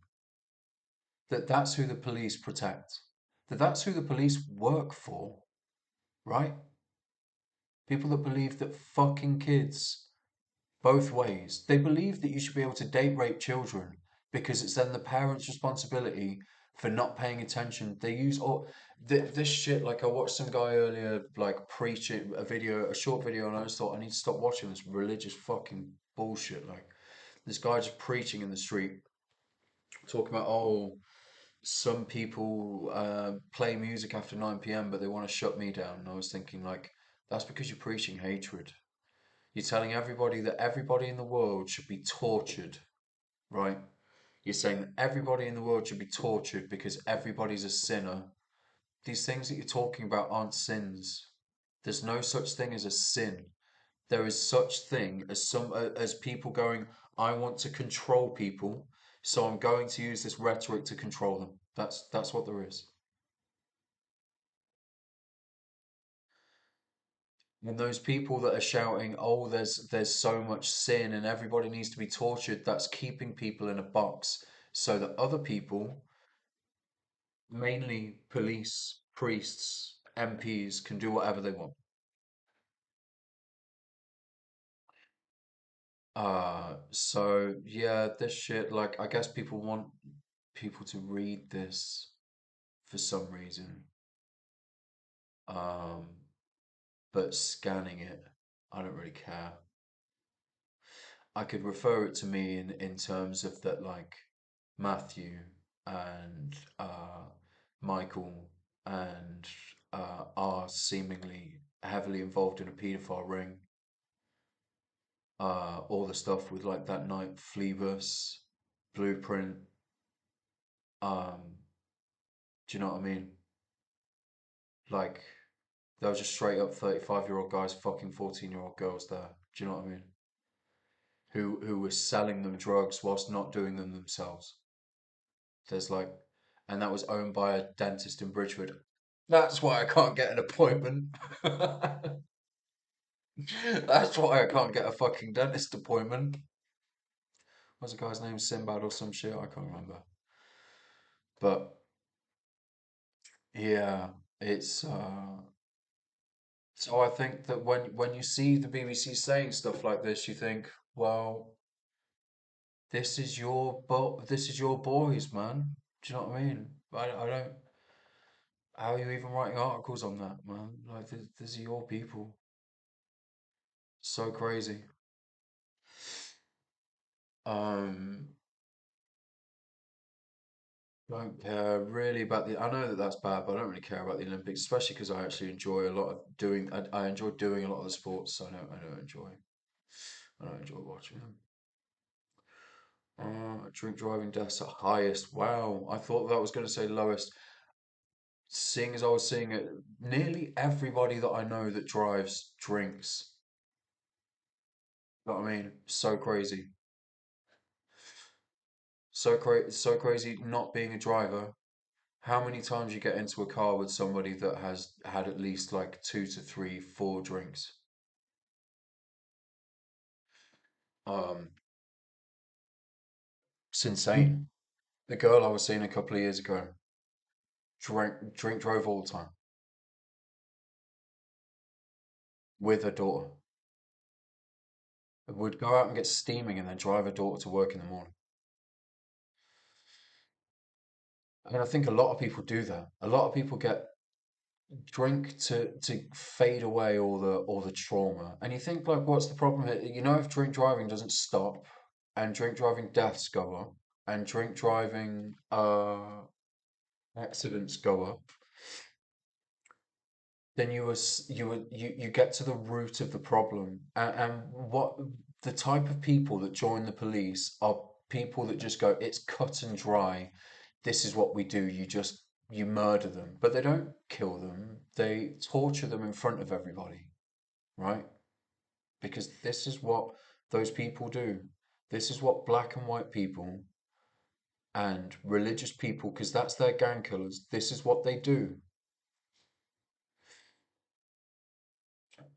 That's who the police protect. That's who the police work for, right? People that believe that fucking kids both ways. They believe that you should be able to date rape children because it's then the parents' responsibility for not paying attention. They use all this shit. Like I watched some guy earlier, like preaching a video, a short video, and I just thought I need to stop watching this religious fucking bullshit. Like this guy just preaching in the street, talking about some people play music after 9 p.m. but they want to shut me down. And I was thinking like that's because you're preaching hatred. You're telling everybody that everybody in the world should be tortured, right? You're saying that everybody in the world should be tortured because everybody's a sinner. These things that you're talking about aren't sins. There's no such thing as a sin. There is such thing as as people going, I want to control people, so I'm going to use this rhetoric to control them. That's what there is. And those people that are shouting, "Oh, there's so much sin and everybody needs to be tortured," that's keeping people in a box so that other people, mainly police, priests, MPs, can do whatever they want. So yeah, this shit, like I guess people want people to read this for some reason. Um, but scanning it, I don't really care. I could refer it to me in terms of that, like Matthew and Michael and are seemingly heavily involved in a paedophile ring. All the stuff with like that night Fleabus, Blueprint. Do you know what I mean? Like they were just straight up 35-year-old guys fucking 14-year-old girls there. Do you know what I mean? Who were selling them drugs whilst not doing them themselves. There's like, and that was owned by a dentist in Bridgewood. That's why I can't get an appointment. That's why I can't get a fucking dentist appointment. What's the guy's name? Sinbad or some shit? I can't remember. But yeah, it's so I think that when you see the BBC saying stuff like this, you think, well, this is your boys, man. Do you know what I mean? I don't. How are you even writing articles on that, man? Like, these are your people. So crazy. Um, don't care really about the. I know that that's bad, but I don't really care about the Olympics, especially because I actually enjoy a lot of doing. I enjoy doing a lot of the sports, so I don't enjoy watching them. Drink driving deaths at highest. Wow, I thought that was going to say lowest. Seeing as I was seeing it, nearly everybody that I know that drives drinks. You know what I mean? So crazy. So crazy not being a driver. How many times you get into a car with somebody that has had at least like two to three, four drinks? Um, it's insane. The girl I was seeing a couple of years ago, drink drove all the time with her daughter. Would go out and get steaming and then drive her daughter to work in the morning. And I think a lot of people do that. A lot of people get drink to fade away all the trauma. And you think like, what's the problem here? You know, if drink driving doesn't stop, and drink driving deaths go up, and drink driving accidents go up, then you get to the root of the problem. And what the type of people that join the police are people that just go, it's cut and dry. This is what we do. You murder them, but they don't kill them. They torture them in front of everybody, right? Because this is what those people do. This is what black and white people and religious people, because that's their gang killers, this is what they do.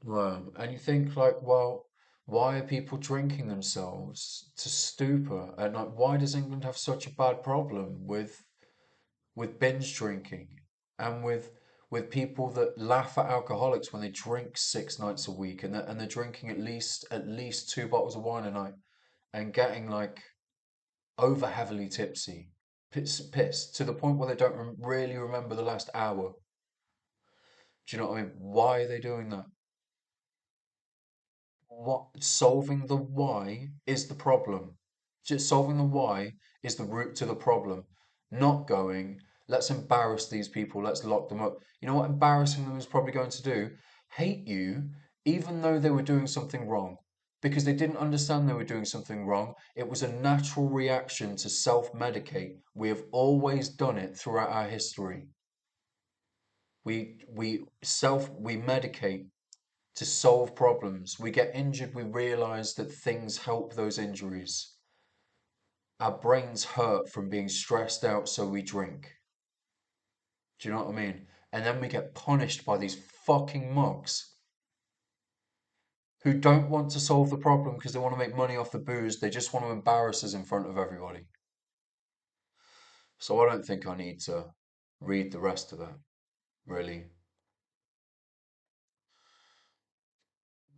And you think like, well, why are people drinking themselves to stupor? And like, why does England have such a bad problem with binge drinking and with people that laugh at alcoholics when they drink 6 nights a week and they're drinking at least two bottles of wine a night and getting like over heavily tipsy pissed to the point where they don't really remember the last hour. Do you know what I mean? Why are they doing that? What solving the why is the problem. Just solving the why is the root to the problem. Not going, let's embarrass these people, let's lock them up. You know what embarrassing them is probably going to do? Hate you, even though they were doing something wrong. Because they didn't understand they were doing something wrong. It was a natural reaction to self-medicate. We have always done it throughout our history. We medicate to solve problems. We get injured, we realize that things help those injuries. Our brains hurt from being stressed out, so we drink. Do you know what I mean? And then we get punished by these fucking mugs who don't want to solve the problem because they want to make money off the booze. They just want to embarrass us in front of everybody. So I don't think I need to read the rest of that, really.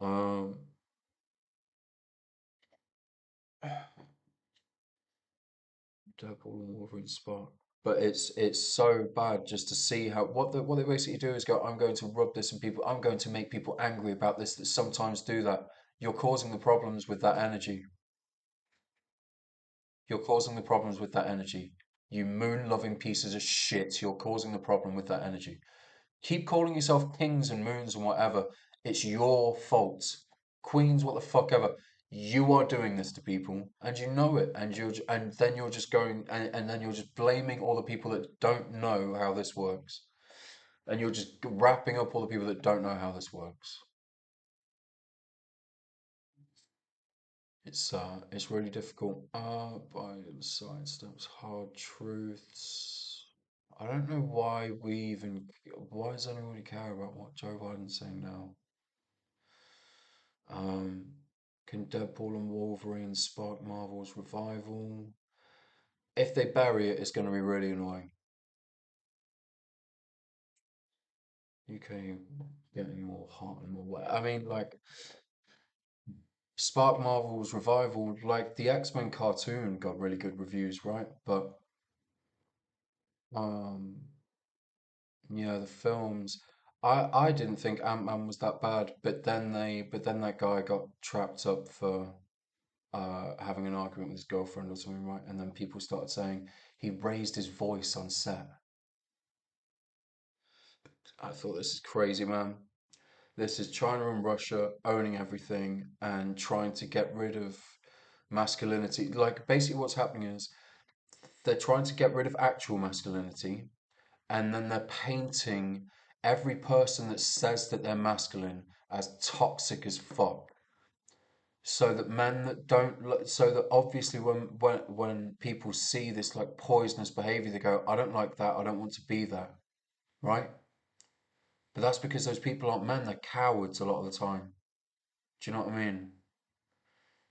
Um, Deadpool and Wolverine Spark. But it's so bad just to see how what they basically do is go, I'm going to rub this in people, I'm going to make people angry about this that sometimes do that. You're causing the problems with that energy. You're causing the problems with that energy. You moon loving pieces of shit, you're causing the problem with that energy. Keep calling yourself kings and moons and whatever. It's your fault. Queens, what the fuck ever. You are doing this to people and you know it. And then you're just going and then you're just blaming all the people that don't know how this works. And you're just wrapping up all the people that don't know how this works. It's really difficult. By side steps, hard truths. I don't know why does anybody care about what Joe Biden's saying now? Um, can Deadpool and Wolverine spark Marvel's revival? If they bury it, it's going to be really annoying. UK getting more hot and more wet. I mean, like, spark Marvel's revival, like the X-Men cartoon got really good reviews, right? But, um, yeah, the films, I didn't think Ant-Man was that bad, but then that guy got trapped up for having an argument with his girlfriend or something, right? And then people started saying he raised his voice on set. I thought this is crazy, man. This is China and Russia owning everything and trying to get rid of masculinity. Like, basically, what's happening is they're trying to get rid of actual masculinity and then they're painting every person that says that they're masculine as toxic as fuck. So that men that don't, so that obviously when people see this like poisonous behavior, they go, I don't like that, I don't want to be that, right? But that's because those people aren't men, they're cowards a lot of the time. Do you know what I mean?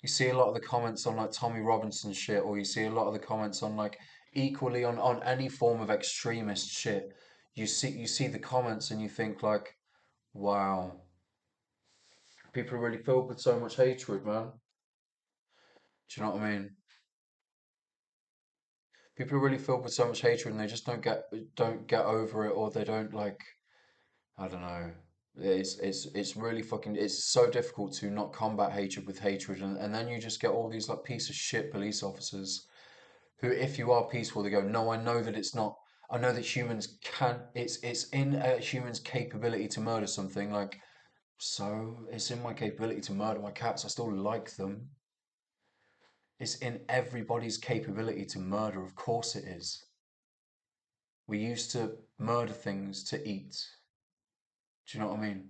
You see a lot of the comments on like Tommy Robinson shit, or you see a lot of the comments on like equally on any form of extremist shit. You see the comments and you think like, wow, people are really filled with so much hatred, man. Do you know what I mean? People are really filled with so much hatred and they just don't get over it, or they don't like, I don't know. It's really fucking, it's so difficult to not combat hatred with hatred, and then you just get all these like piece of shit police officers who, if you are peaceful, they go, no, I know that it's not, I know that humans can, it's in a human's capability to murder something, like, so it's in my capability to murder my cats, I still like them. It's in everybody's capability to murder, of course it is. We used to murder things to eat. Do you know what I mean?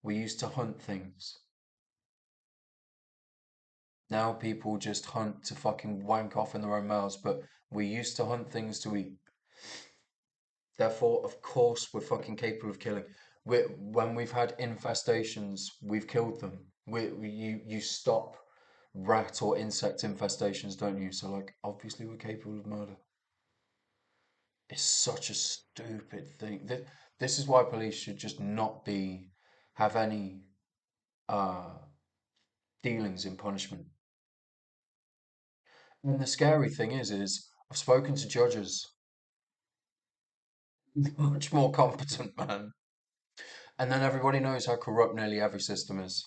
We used to hunt things. Now people just hunt to fucking wank off in their own mouths, but we used to hunt things to eat. Therefore, of course, we're fucking capable of killing. When we've had infestations, we've killed them. You stop rat or insect infestations, don't you? So, like, obviously, we're capable of murder. It's such a stupid thing. This is why police should just not have any uh, dealings in punishment. And the scary thing is I've spoken to judges, much more competent, man. And then everybody knows how corrupt nearly every system is.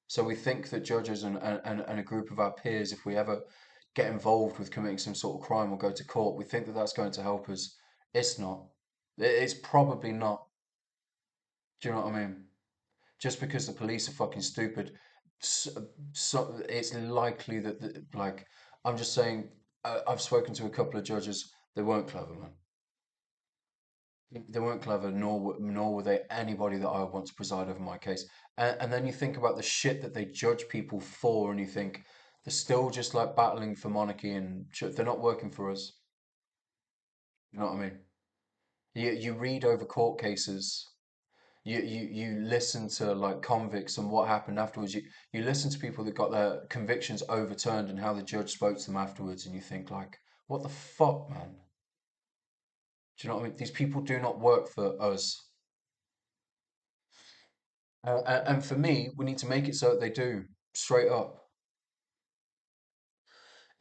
So we think that judges and a group of our peers, if we ever get involved with committing some sort of crime or go to court, we think that that's going to help us. It's not. It's probably not. Do you know what I mean? Just because the police are fucking stupid, so it's likely that, like, I'm just saying, I've spoken to a couple of judges. They weren't clever, man. They weren't clever, nor were they anybody that I would want to preside over my case. And then you think about the shit that they judge people for, and you think they're still just like battling for monarchy, and they're not working for us. You know what I mean? You read over court cases. You listen to like convicts and what happened afterwards. You listen to people that got their convictions overturned and how the judge spoke to them afterwards, and you think like, what the fuck, man? Do you know what I mean? These people do not work for us. And for me, we need to make it so that they do, straight up.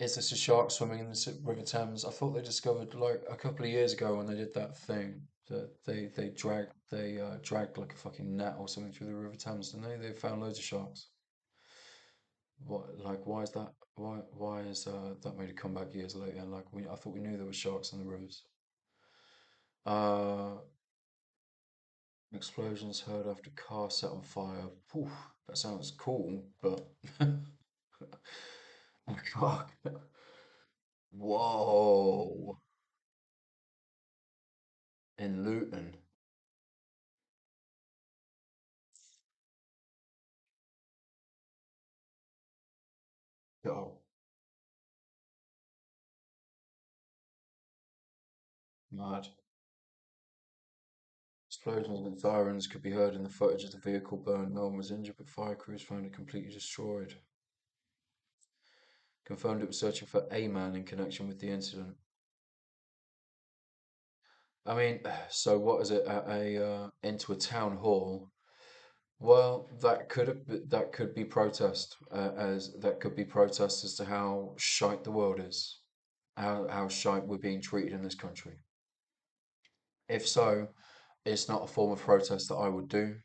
Is this a shark swimming in the River Thames? I thought they discovered like a couple of years ago when they did that thing that they dragged like a fucking net or something through the River Thames, didn't they? They found loads of sharks. What, like, why is that? Why is that made a comeback years later? Like, I thought we knew there were sharks in the rivers. Uh, Explosions heard after car set on fire. Phew, that sounds cool, but oh fuck. Whoa. In Luton. Oh, mad. Explosions and sirens could be heard in the footage of the vehicle burned. No one was injured, but fire crews found it completely destroyed. Confirmed it was searching for a man in connection with the incident. I mean, so what is it? Into a town hall. Well, that could be protest, as that could be protest as to how shite the world is, how shite we're being treated in this country. If so, it's not a form of protest that I would do.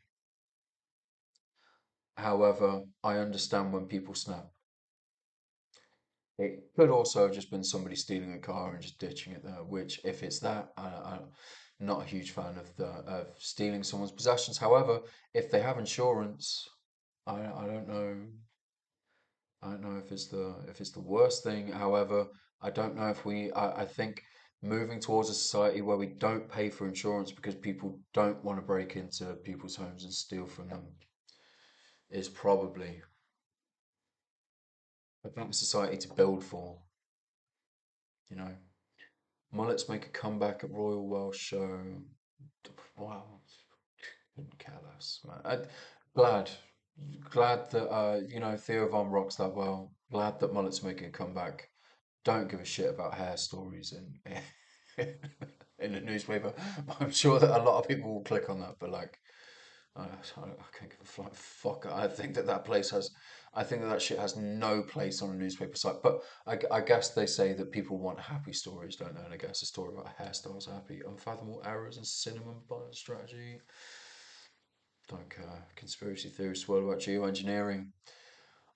However, I understand when people snap. It could also have just been somebody stealing a car and just ditching it there, which, if it's that, I'm not a huge fan of stealing someone's possessions. However, if they have insurance, I don't know. I don't know if it's the worst thing. However, I don't know if I think moving towards a society where we don't pay for insurance because people don't want to break into people's homes and steal from them is probably a better society to build for, you know. Mullets make a comeback at Royal Welsh Show. Wow, couldn't care less, man. Glad, glad that Theo Von rocks that well. Glad that Mullet's making a comeback. Don't give a shit about hair stories in in the newspaper. I'm sure that a lot of people will click on that, but like, I can't give a flying fuck. I think that that shit has no place on a newspaper site. But I guess they say that people want happy stories, don't they? And I guess a story about hairstyles are happy. Unfathomable errors in cinema buying strategy. Don't care. Conspiracy theories swirl about geoengineering.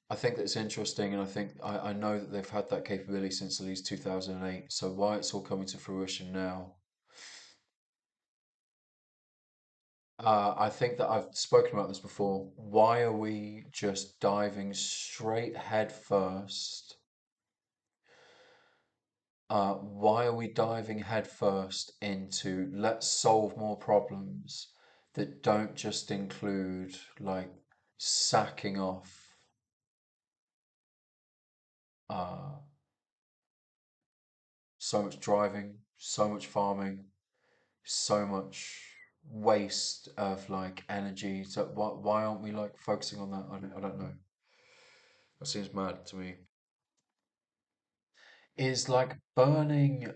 I think that's interesting, and I know that they've had that capability since at least 2008. So why it's all coming to fruition now? I think that I've spoken about this before. Why are we just diving straight head first? Why are we diving head first into let's solve more problems that don't just include like sacking off uh, so much driving, so much farming, so much waste of like energy. So why aren't we like focusing on that? I don't know. That seems mad to me. Is like burning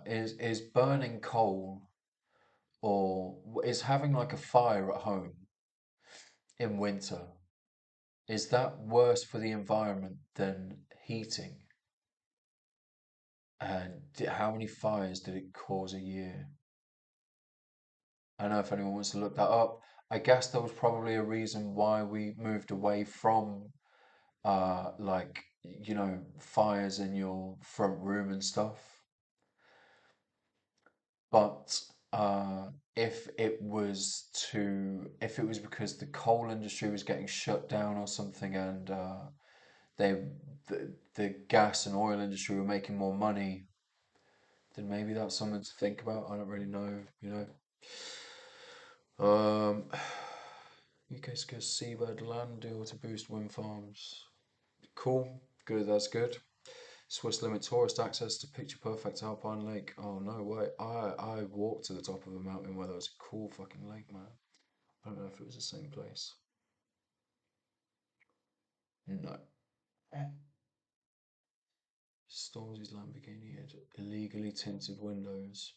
is burning coal or is having like a fire at home in winter, is that worse for the environment than heating? And how many fires did it cause a year? I don't know if anyone wants to look that up. I guess there was probably a reason why we moved away from like fires in your front room and stuff. But if it was if it was because the coal industry was getting shut down or something, and they the gas and oil industry were making more money, then maybe that's something to think about. I don't really know. UK secures seabed land deal to boost wind farms. Cool, good. That's good. Swiss limit tourist access to picture perfect alpine lake. Oh no way! I walked to the top of a mountain where there was a cool fucking lake, man. I don't know if it was the same place. No. Stormzy's Lamborghini had illegally tinted windows.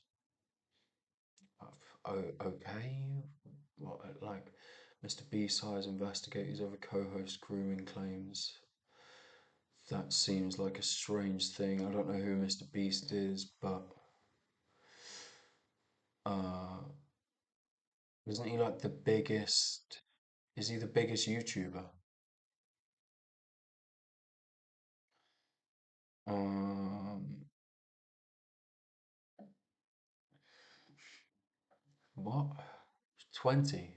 Oh, okay. What, like Mr. Beast hires investigators over co-host grooming claims. That seems like a strange thing. I don't know who Mr. Beast is, but uh, isn't he like the biggest? Is he the biggest YouTuber? Um, what? 20?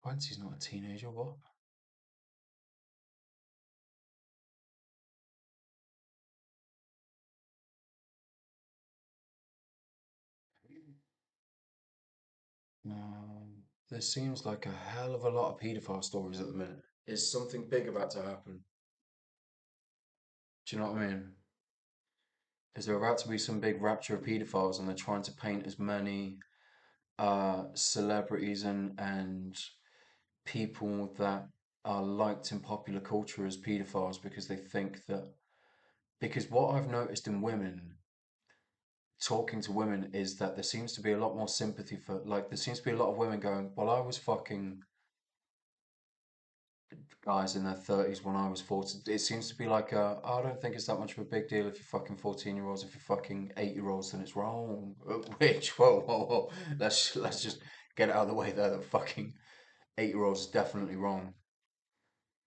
20's not a teenager, what? There seems like a hell of a lot of paedophile stories at the minute. Is something big about to happen? Do you know what I mean? Is there about to be some big rapture of paedophiles and they're trying to paint as many celebrities and people that are liked in popular culture as paedophiles because they think that because what I've noticed in women talking to women is that there seems to be a lot more sympathy for like there seems to be a lot of women going, well, I was fucking guys in their 30s when I was 40. It seems to be like I don't think it's that much of a big deal if you're fucking 14-year-olds. If you're fucking 8-year-olds, then it's wrong. Which, whoa. Let's just get it out of the way there that fucking 8-year-olds is definitely wrong.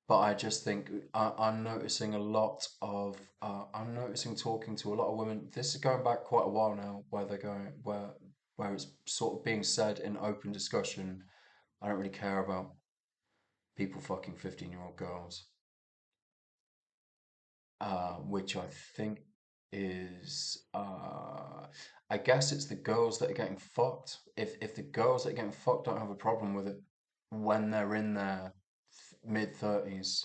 But I just think I'm noticing a lot of I'm noticing talking to a lot of women. This is going back quite a while now, where they're going where it's sort of being said in open discussion. I don't really care about people fucking 15-year-old girls, which I think is I guess it's the girls that are getting fucked. If the girls that are getting fucked don't have a problem with it when they're in their mid 30s.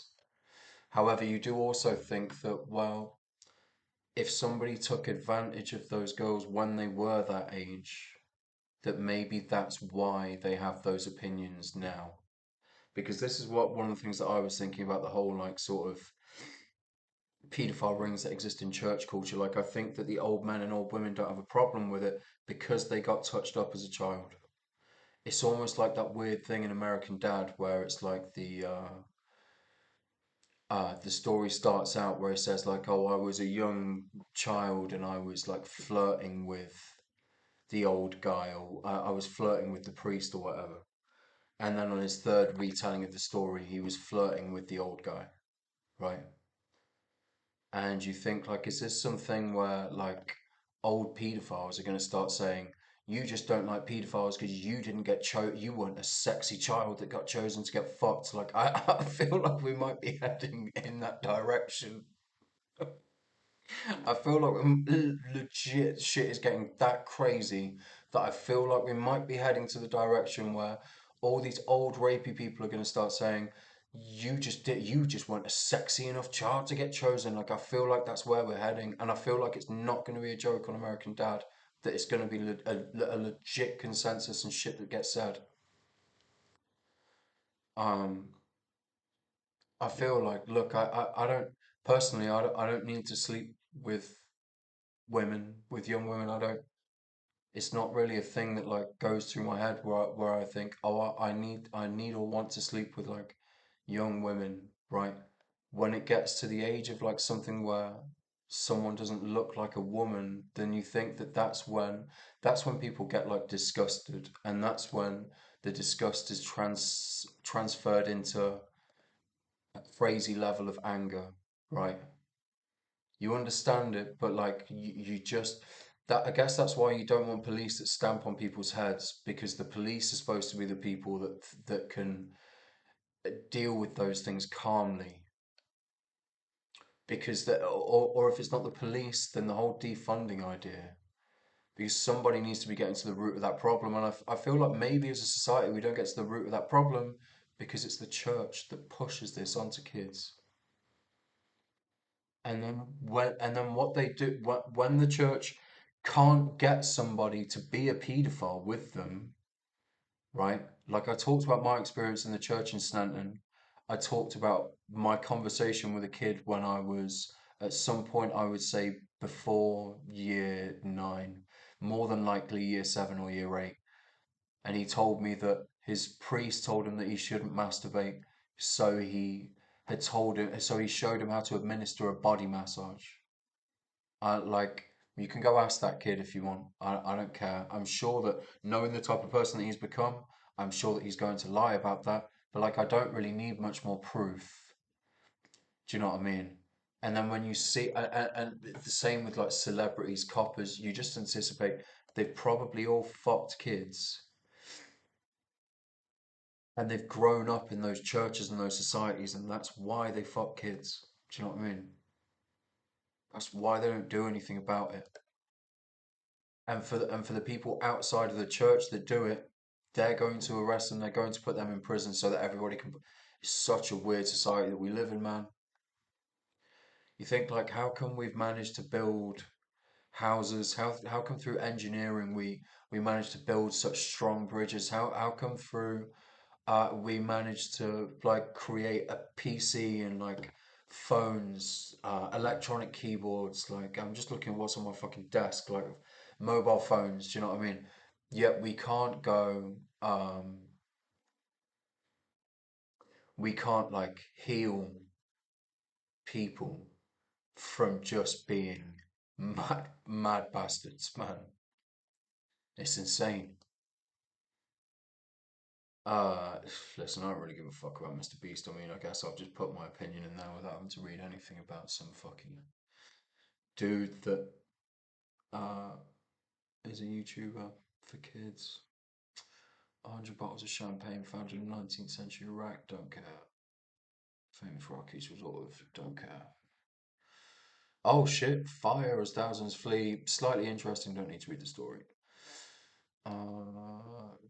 However, you do also think that, well, if somebody took advantage of those girls when they were that age, that maybe that's why they have those opinions now. Because this is what one of the things that I was thinking about the whole like sort of paedophile rings that exist in church culture. Like I think that the old men and old women don't have a problem with it because they got touched up as a child. It's almost like that weird thing in American Dad where it's like the story starts out where he says like, "Oh, I was a young child and I was like flirting with the old guy, or I was flirting with the priest or whatever." And then on his third retelling of the story, he was flirting with the old guy, right? And you think like, is this something where like old pedophiles are going to start saying, "You just don't like pedophiles because you didn't get you weren't a sexy child that got chosen to get fucked." Like I feel like we might be heading in that direction. I feel like legit shit is getting that crazy that I feel like we might be heading to the direction where all these old rapey people are going to start saying, you just weren't a sexy enough child to get chosen." Like I feel like that's where we're heading, and I feel like it's not going to be a joke on American Dad. That it's going to be a legit consensus and shit that gets said. Um, I feel like, look, I don't personally, I don't need to sleep with women, with young women. I don't. It's not really a thing that like goes through my head where I think, oh, I need or want to sleep with like young women, right? When it gets to the age of like something where someone doesn't look like a woman, then you think that that's when people get like disgusted, and that's when the disgust is transferred into a crazy level of anger, right? You understand it, but like you just that I guess that's why you don't want police that stamp on people's heads, because the police are supposed to be the people that can deal with those things calmly. Because or if it's not the police, then the whole defunding idea. Because somebody needs to be getting to the root of that problem, and I feel like maybe as a society we don't get to the root of that problem because it's the church that pushes this onto kids. And then what they do when the church can't get somebody to be a paedophile with them, right? Like I talked about my experience in the church in Snanton. I talked about my conversation with a kid when I was at some point, I would say before year nine, more than likely year seven or year eight. And he told me that his priest told him that he shouldn't masturbate. So he showed him how to administer a body massage. Like, you can go ask that kid if you want. I don't care. I'm sure that knowing the type of person that he's become, I'm sure that he's going to lie about that. But like, I don't really need much more proof. Do you know what I mean? And then when you see, and the same with like celebrities, coppers, you just anticipate they've probably all fucked kids and they've grown up in those churches and those societies, and that's why they fuck kids. Do you know what I mean? That's why they don't do anything about it. And for the people outside of the church that do it, they're going to arrest them. They're going to put them in prison so that everybody can. It's such a weird society that we live in, man. You think like, how come we've managed to build houses? How come through engineering we managed to build such strong bridges? How come through we managed to like create a PC and like phones, electronic keyboards. Like I'm just looking at what's on my fucking desk, like mobile phones. Do you know what I mean? Yet we can't go. We can't like heal people from just being mad bastards, man. It's insane. Uh, Listen, I don't really give a fuck about Mr. Beast. I mean, I guess I'll just put my opinion in there without having to read anything about some fucking dude that uh is a YouTuber for kids. 100 bottles of champagne found in 19th century rack. Don't care. Famous Rockies resort. Don't care. Oh shit! Fire as thousands flee. Slightly interesting. Don't need to read the story.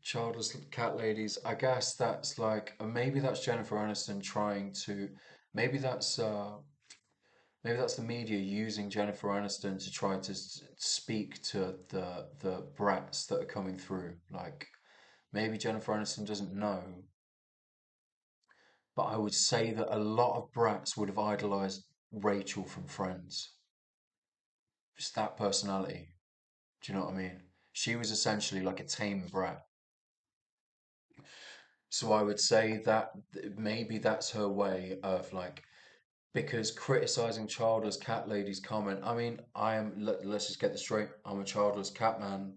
Childless cat ladies. I guess that's like maybe that's Jennifer Aniston trying to. Maybe that's uh maybe that's the media using Jennifer Aniston to try to speak to the brats that are coming through. Like maybe Jennifer Aniston doesn't know, but I would say that a lot of brats would have idolized Rachel from Friends. Just that personality. Do you know what I mean? She was essentially like a tame brat. So I would say that maybe that's her way of like, because criticizing childless cat ladies comment. I mean, let's just get this straight. I'm a childless cat man,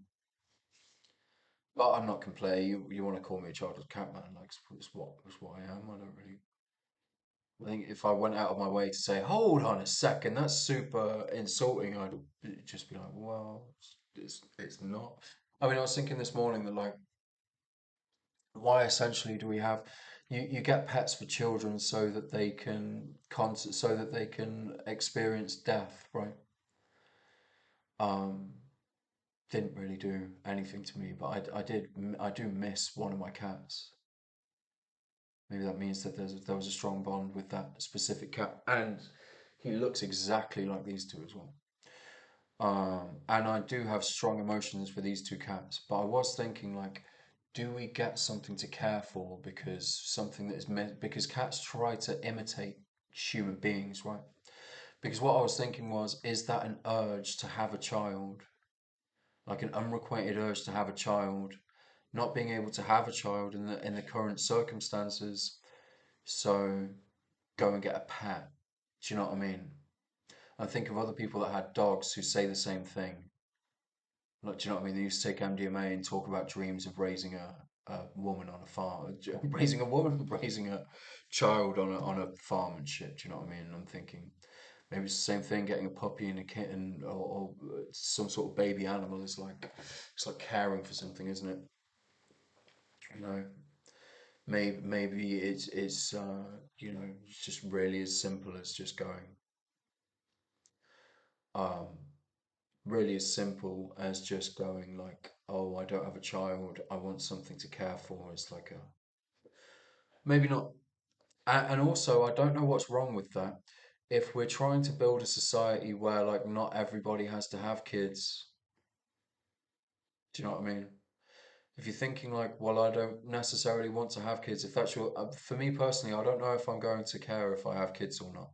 but I'm not complaining. You want to call me a childless cat man? Like, it's what I am. I don't really. I think if I went out of my way to say, hold on a second, that's super insulting, I'd just be like, well, it's not. I mean, I was thinking this morning that, like, why essentially do we have you get pets for children so that they can so that they can experience death, right? Um, didn't really do anything to me, but I do miss one of my cats. Maybe that means that there was a strong bond with that specific cat, and he looks exactly like these two as well. And I do have strong emotions for these two cats, but I was thinking like, do we get something to care for because something that is meant because cats try to imitate human beings, right? Because what I was thinking was, is that an urge to have a child, like an unrequited urge to have a child, not being able to have a child in the current circumstances? So go and get a pet. Do you know what I mean? I think of other people that had dogs who say the same thing. Like, do you know what I mean? They used to take MDMA and talk about dreams of raising a woman on a farm, raising a woman, raising a child on a farm and shit. Do you know what I mean? And I'm thinking maybe it's the same thing, getting a puppy and a kitten or some sort of baby animal is like it's like caring for something, isn't it? You know, maybe it's you know it's just really as simple as just going um really as simple as just going like, oh, I don't have a child, I want something to care for. It's like a maybe not. And also, I don't know what's wrong with that. If we're trying to build a society where like not everybody has to have kids, do you know what I mean? If you're thinking like, well, I don't necessarily want to have kids, if that's your, for me personally, I don't know if I'm going to care if I have kids or not.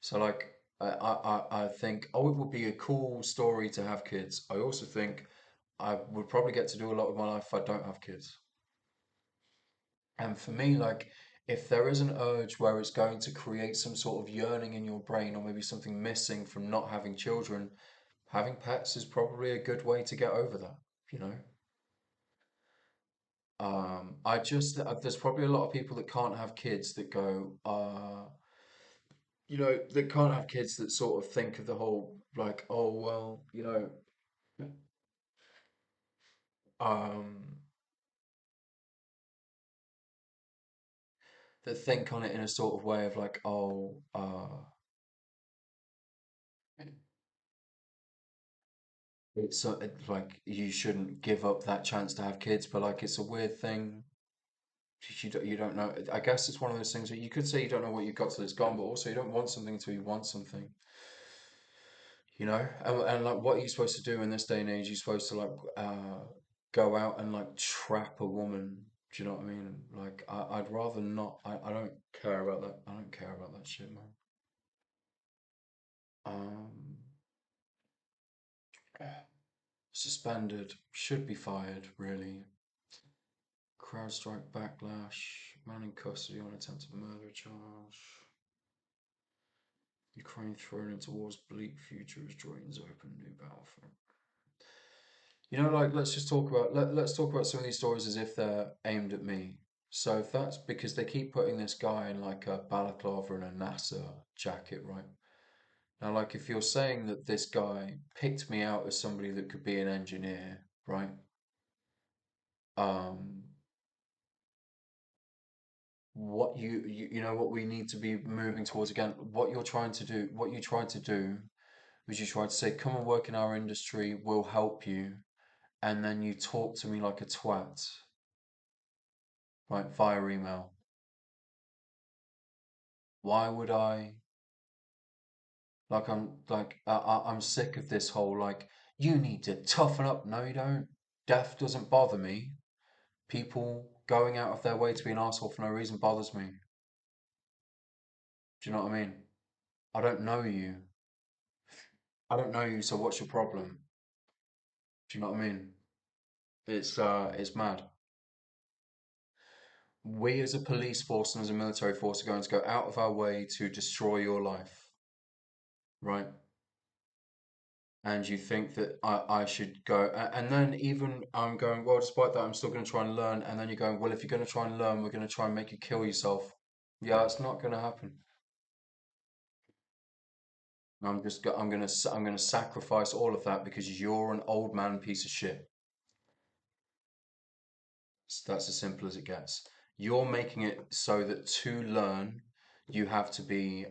So like, I think, oh, it would be a cool story to have kids. I also think I would probably get to do a lot with my life if I don't have kids. And for me, like, if there is an urge where it's going to create some sort of yearning in your brain or maybe something missing from not having children, having pets is probably a good way to get over that, you know? I just, there's probably a lot of people that can't have kids that go, you know, that can't have kids that sort of think of the whole, like, oh, well, you know, um, that think on it in a sort of way of like, oh, it's like you shouldn't give up that chance to have kids, but like it's a weird thing. You don't know. I guess it's one of those things that you could say you don't know what you've got till it's gone, but also you don't want something till you want something, you know? And like, what are you supposed to do in this day and age? You're supposed to like go out and like trap a woman. Do you know what I mean? Like, I'd rather not. I don't care about that. I don't care about that shit, man. Um, suspended, should be fired, really. CrowdStrike backlash, man in custody on attempted murder charge. Ukraine thrown into war's bleak future as Jordan's open new battlefield. You know, like let's just talk about let's talk about some of these stories as if they're aimed at me. So if that's because they keep putting this guy in like a balaclava and a NASA jacket, right? Now, like if you're saying that this guy picked me out as somebody that could be an engineer, right? Um, what you know what we need to be moving towards again, what you're trying to do, what you tried to do was you tried to say, come and work in our industry, we'll help you, and then you talk to me like a twat, right, via email. Why would I, like, I'm sick of this whole, like, you need to toughen up. No, you don't. Death doesn't bother me. People going out of their way to be an asshole for no reason bothers me. Do you know what I mean? I don't know you. I don't know you, so what's your problem? Do you know what I mean? It's mad. We as a police force and as a military force are going to go out of our way to destroy your life, right? And you think that I should go, and then even I'm going, well, despite that, I'm still going to try and learn. And then you're going, well, if you're going to try and learn, we're going to try and make you kill yourself. Yeah, it's not going to happen. I'm going to sacrifice all of that because you're an old man piece of shit. That's as simple as it gets. You're making it so that to learn, you have to be,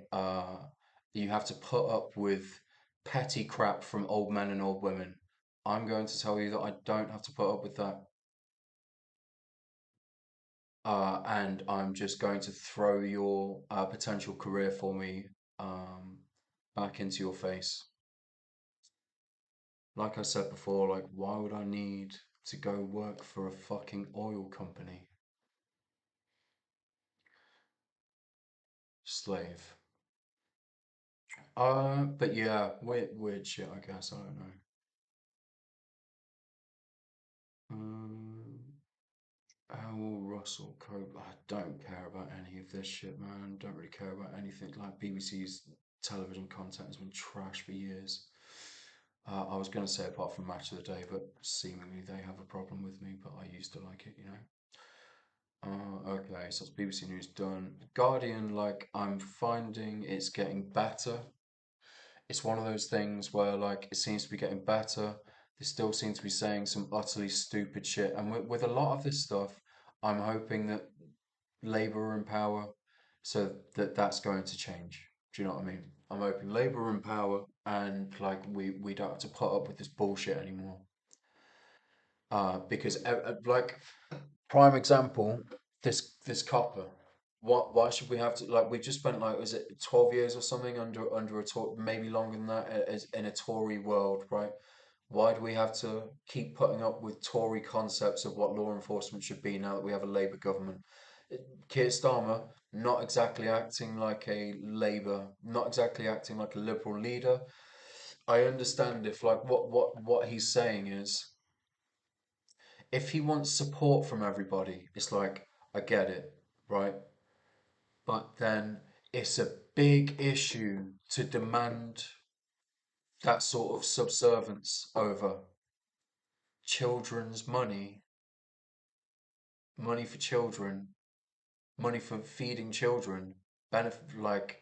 you have to put up with petty crap from old men and old women. I'm going to tell you that I don't have to put up with that. And I'm just going to throw your potential career for me um, back into your face. Like I said before, like, why would I need to go work for a fucking oil company? Slave. But yeah, weird shit, I guess. I don't know. Um, How will Russell cope? I don't care about any of this shit, man. Don't really care about anything. Like BBC's television content has been trash for years. I was going to say apart from Match of the Day, but seemingly they have a problem with me, but I used to like it, you know. Okay, so it's BBC News done. Guardian, like, I'm finding it's getting better. It's one of those things where, like, it seems to be getting better. They still seem to be saying some utterly stupid shit. And with a lot of this stuff, I'm hoping that Labour are in power so that that's going to change. Do you know what I mean? I'm hoping Labour are in power and, like, we don't have to put up with this bullshit anymore. Because like prime example, this copper. What? Why should we have to like? We just spent like was it 12 years or something under a Tory, maybe longer than that, as in a Tory world, right? Why do we have to keep putting up with Tory concepts of what law enforcement should be now that we have a Labour government? Keir Starmer not exactly acting like a Labour, not exactly acting like a Liberal leader. I understand if like what he's saying is if he wants support from everybody, it's like, I get it, right? But then it's a big issue to demand that sort of subservience over children's money, money for children, money for feeding children, benefit like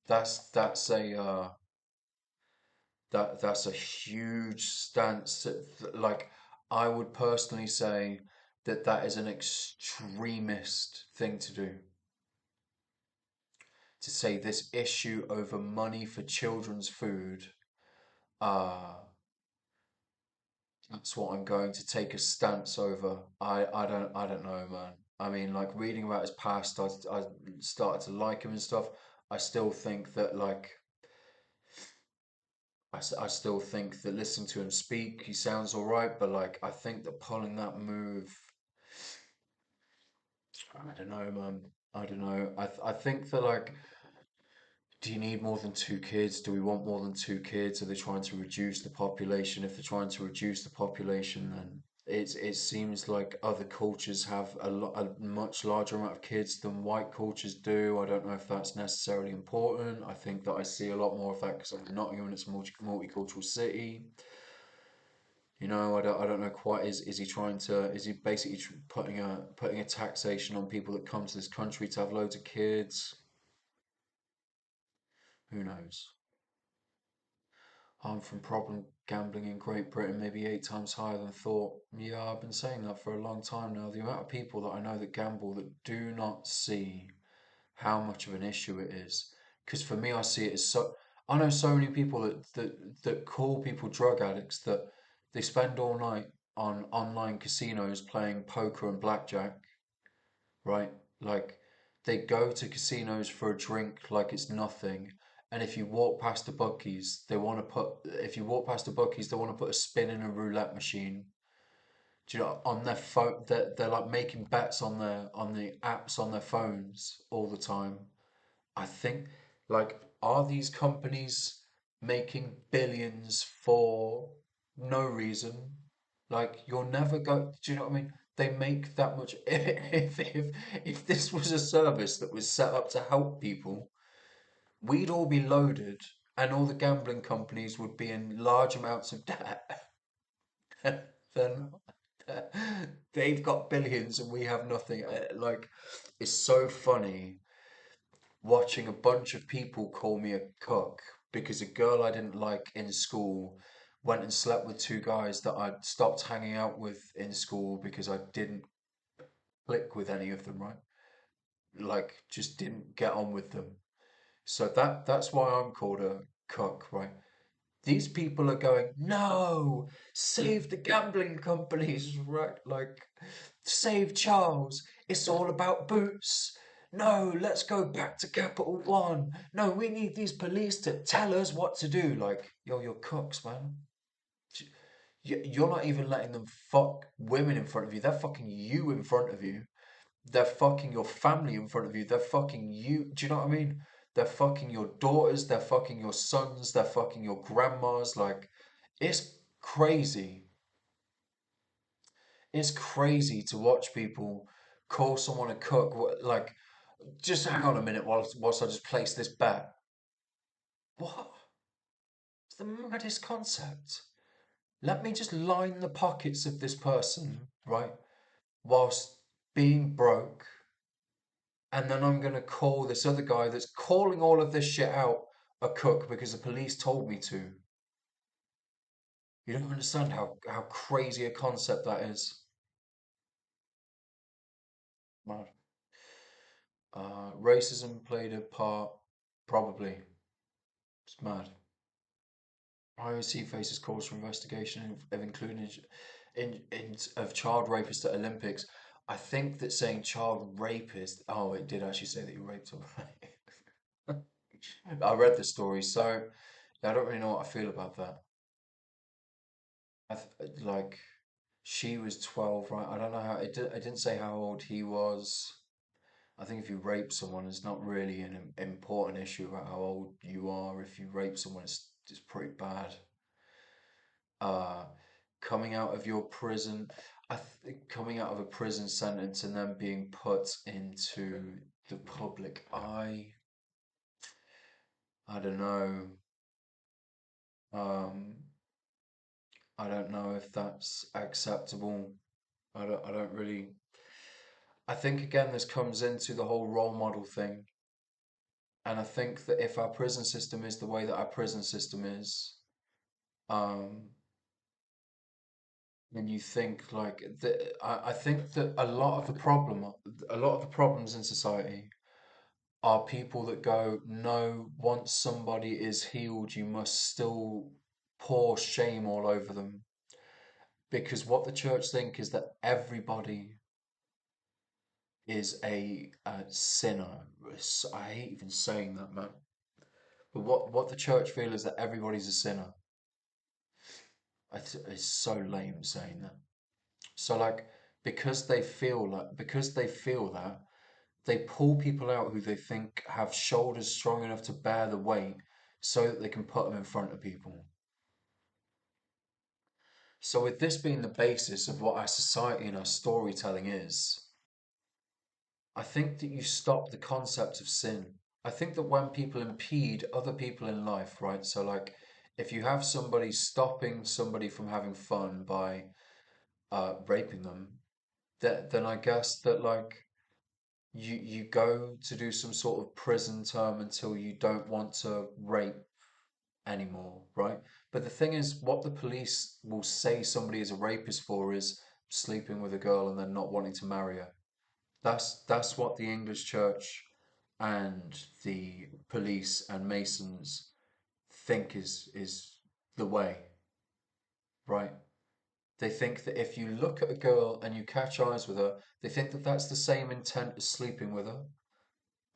that's a that's a huge stance. Like I would personally say that that is an extremist thing to do. To say this issue over money for children's food, uh, that's what I'm going to take a stance over. I don't know, man. I mean, like reading about his past, I started to like him and stuff. I still think that like I still think that listening to him speak, he sounds all right, but like I think that pulling that move, I don't know, man. I don't know. I think that like do you need more than two kids? Do we want more than two kids? Are they trying to reduce the population? If they're trying to reduce the population, then it seems like other cultures have a much larger amount of kids than white cultures do. I don't know if that's necessarily important. I think that I see a lot more of that because I'm in Nottingham and it's a multicultural city. You know, I don't know quite. Is he trying to? Is he basically putting a taxation on people that come to this country to have loads of kids? Who knows? I'm from problem gambling in Great Britain, maybe 8 times higher than thought. Yeah, I've been saying that for a long time now. The amount of people that I know that gamble that do not see how much of an issue it is. Because for me, I see it as so. I know so many people that call people drug addicts that they spend all night on online casinos playing poker and blackjack, right? Like they go to casinos for a drink like it's nothing. And if you walk past the bookies, they want to put, if you walk past the bookies, they want to put a spin in a roulette machine. Do you know, on their phone, they're like making bets on the apps on their phones all the time. I think, like, are these companies making billions for no reason? Like, you'll never go. Do you know what I mean? They make that much. If this was a service that was set up to help people, we'd all be loaded, and all the gambling companies would be in large amounts of debt. Then they've got billions and we have nothing. Like, it's so funny watching a bunch of people call me a cook because a girl I didn't like in school went and slept with two guys that I'd stopped hanging out with in school because I didn't click with any of them, right? Like just didn't get on with them. So that's why I'm called a cook, right? These people are going, no, save the gambling companies, right? Like, save Charles. It's all about Boots. No, let's go back to Capital One. No, we need these police to tell us what to do. Like, yo, you're cooks, man. You're not even letting them fuck women in front of you. They're fucking you in front of you. They're fucking your family in front of you. They're fucking you. Do you know what I mean? They're fucking your daughters. They're fucking your sons. They're fucking your grandmas. Like, it's crazy. it's crazy to watch people call someone a cook. Like, just hang on a minute whilst I just place this bet. What? It's the maddest concept. Let me just line the pockets of this person, right? Whilst being broke, and then I'm gonna call this other guy that's calling all of this shit out a cook because the police told me to. You don't understand how crazy a concept that is. Mad. Racism played a part, probably. It's mad. IOC faces calls for investigation of including of child rapists at Olympics. I think that saying child rapist. Oh, it did actually say that you raped somebody. I read the story, so yeah, I don't really know what I feel about that. Like she was 12, right? I don't know how it didn't say how old he was. I think if you rape someone, it's not really an important issue about how old you are. If you rape someone, it's pretty bad. Uh, coming out of your prison, coming out of a prison sentence and then being put into the public eye. I don't know. Um, I don't know if that's acceptable. I don't really. I think again, this comes into the whole role model thing. And I think that if our prison system is the way that our prison system is, um, then you think like I think that a lot of the problems in society are people that go, no, once somebody is healed, you must still pour shame all over them. Because what the church think is that everybody is a sinner. I hate even saying that, man. But what the church feel is that everybody's a sinner. It's so lame saying that. So like because they feel that they pull people out who they think have shoulders strong enough to bear the weight so that they can put them in front of people. So with this being the basis of what our society and our storytelling is, I think that you stop the concept of sin. I think that when people impede other people in life, right? So like if you have somebody stopping somebody from having fun by raping them, then I guess that like you go to do some sort of prison term until you don't want to rape anymore, right? But the thing is, what the police will say somebody is a rapist for is sleeping with a girl and then not wanting to marry her. That's what the English church and the police and Masons think is the way, right? They think that if you look at a girl and you catch eyes with her, they think that that's the same intent as sleeping with her.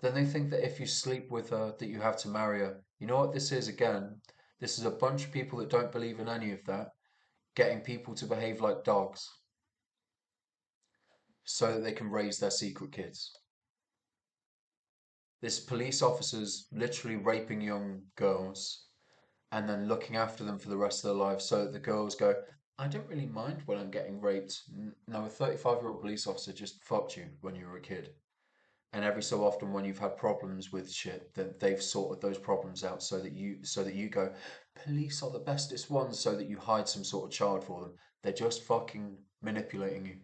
Then they think that if you sleep with her, that you have to marry her. You know what this is again? This is a bunch of people that don't believe in any of that, getting people to behave like dogs so that they can raise their secret kids. This police officers literally raping young girls and then looking after them for the rest of their lives so that the girls go, I don't really mind when I'm getting raped. No, a 35-year-old police officer just fucked you when you were a kid. And every so often when you've had problems with shit, that they've sorted those problems out so that you go, police are the bestest ones so that you hide some sort of child for them. They're just fucking manipulating you.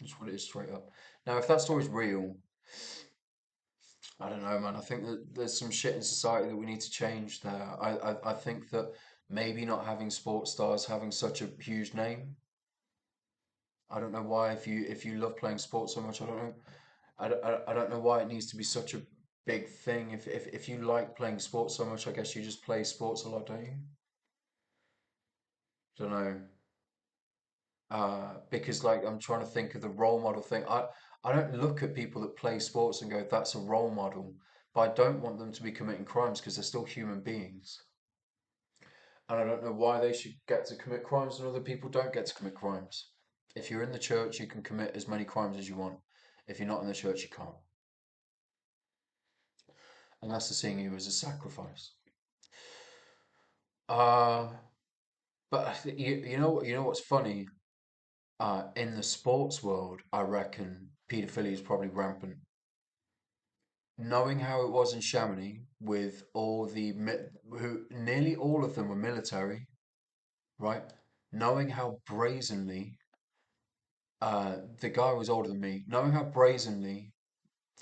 That's what it is straight up. Now, if that story's real, I don't know, man. I think that there's some shit in society that we need to change there. I think that maybe not having sports stars having such a huge name. I don't know why if you love playing sports so much, I don't know. I don't know why it needs to be such a big thing. If you like playing sports so much, I guess you just play sports a lot, don't you? Don't know. Because like I'm trying to think of the role model thing. I don't look at people that play sports and go, that's a role model. But I don't want them to be committing crimes because they're still human beings. And I don't know why they should get to commit crimes and other people don't get to commit crimes. If you're in the church, you can commit as many crimes as you want. If you're not in the church, you can't. Unless they're seeing you as a sacrifice. Uh, but you know what's funny? In the sports world, I reckon paedophilia is probably rampant. Knowing how it was in Chamonix with all the who nearly all of them were military, right? Knowing how brazenly the guy was older than me, knowing how brazenly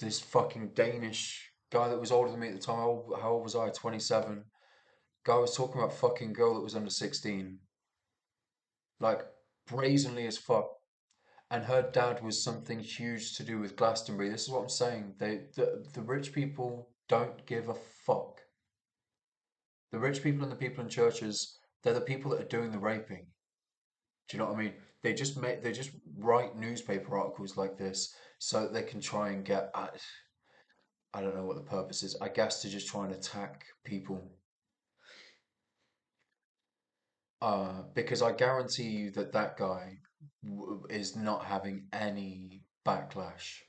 this fucking Danish guy that was older than me at the time, how old was I? 27. Guy was talking about fucking girl that was under 16, like brazenly as fuck. And her dad was something huge to do with Glastonbury. This is what I'm saying. The rich people don't give a fuck. The rich people and the people in churches, they're the people that are doing the raping. Do you know what I mean? They just write newspaper articles like this so that they can try and get I don't know what the purpose is. I guess to just try and attack people. Because I guarantee you that that guy is not having any backlash.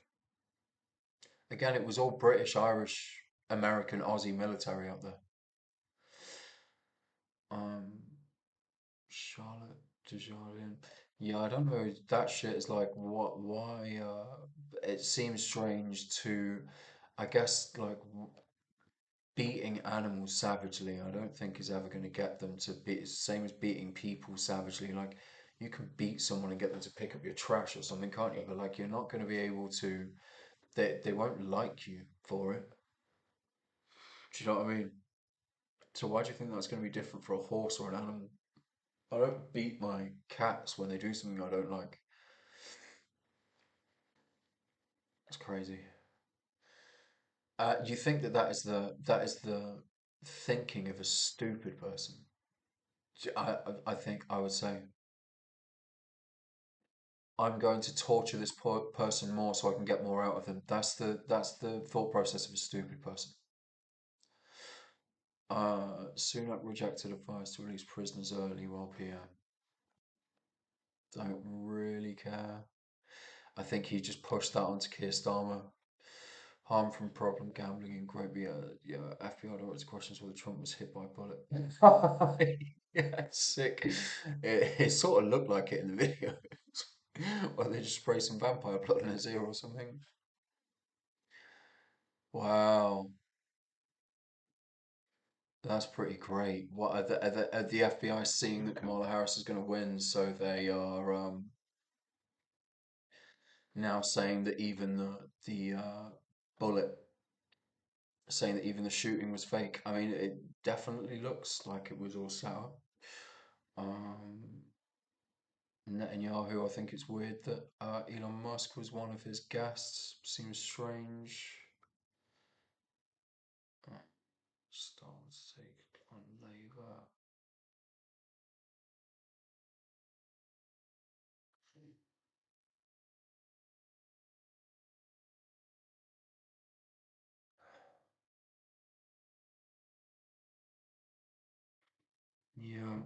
Again, it was all British, Irish, American, Aussie military up there. Um, Charlotte Desjardins. Yeah, I don't know. That shit is like what? Why? It seems strange to, I guess, beating animals savagely. I don't think is ever going to get them to be same as beating people savagely. Like you can beat someone and get them to pick up your trash or something, can't you? But like you're not going to be able to. They won't like you for it. Do you know what I mean? So why do you think that's going to be different for a horse or an animal? I don't beat my cats when they do something I don't like. It's crazy. You think that that is the thinking of a stupid person? I think I would say I'm going to torture this poor person more so I can get more out of them. That's the thought process of a stupid person. Sunak rejected advice to release prisoners early while PM. Don't really care. I think he just pushed that onto Keir Starmer. Harm from problem gambling in Great Britain. Yeah, FBI directed questions whether Trump was hit by a bullet. Yeah, sick. It sort of looked like it in the video. Well, they just spray some vampire blood in his ear or something. Wow, that's pretty great. What are the FBI seeing that Kamala Harris is going to win, so they are now saying that even the bullet, saying that even the shooting was fake. I mean, it definitely looks like it was all set up. Um, Netanyahu, I think it's weird that Elon Musk was one of his guests. Seems strange. Uh, Stars take on Labour. Yeah,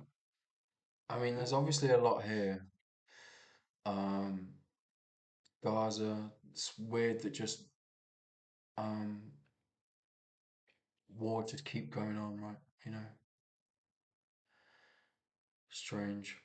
I mean, there's obviously a lot here. Um, Gaza. It's weird that just um, war just keep going on, right? You know, strange.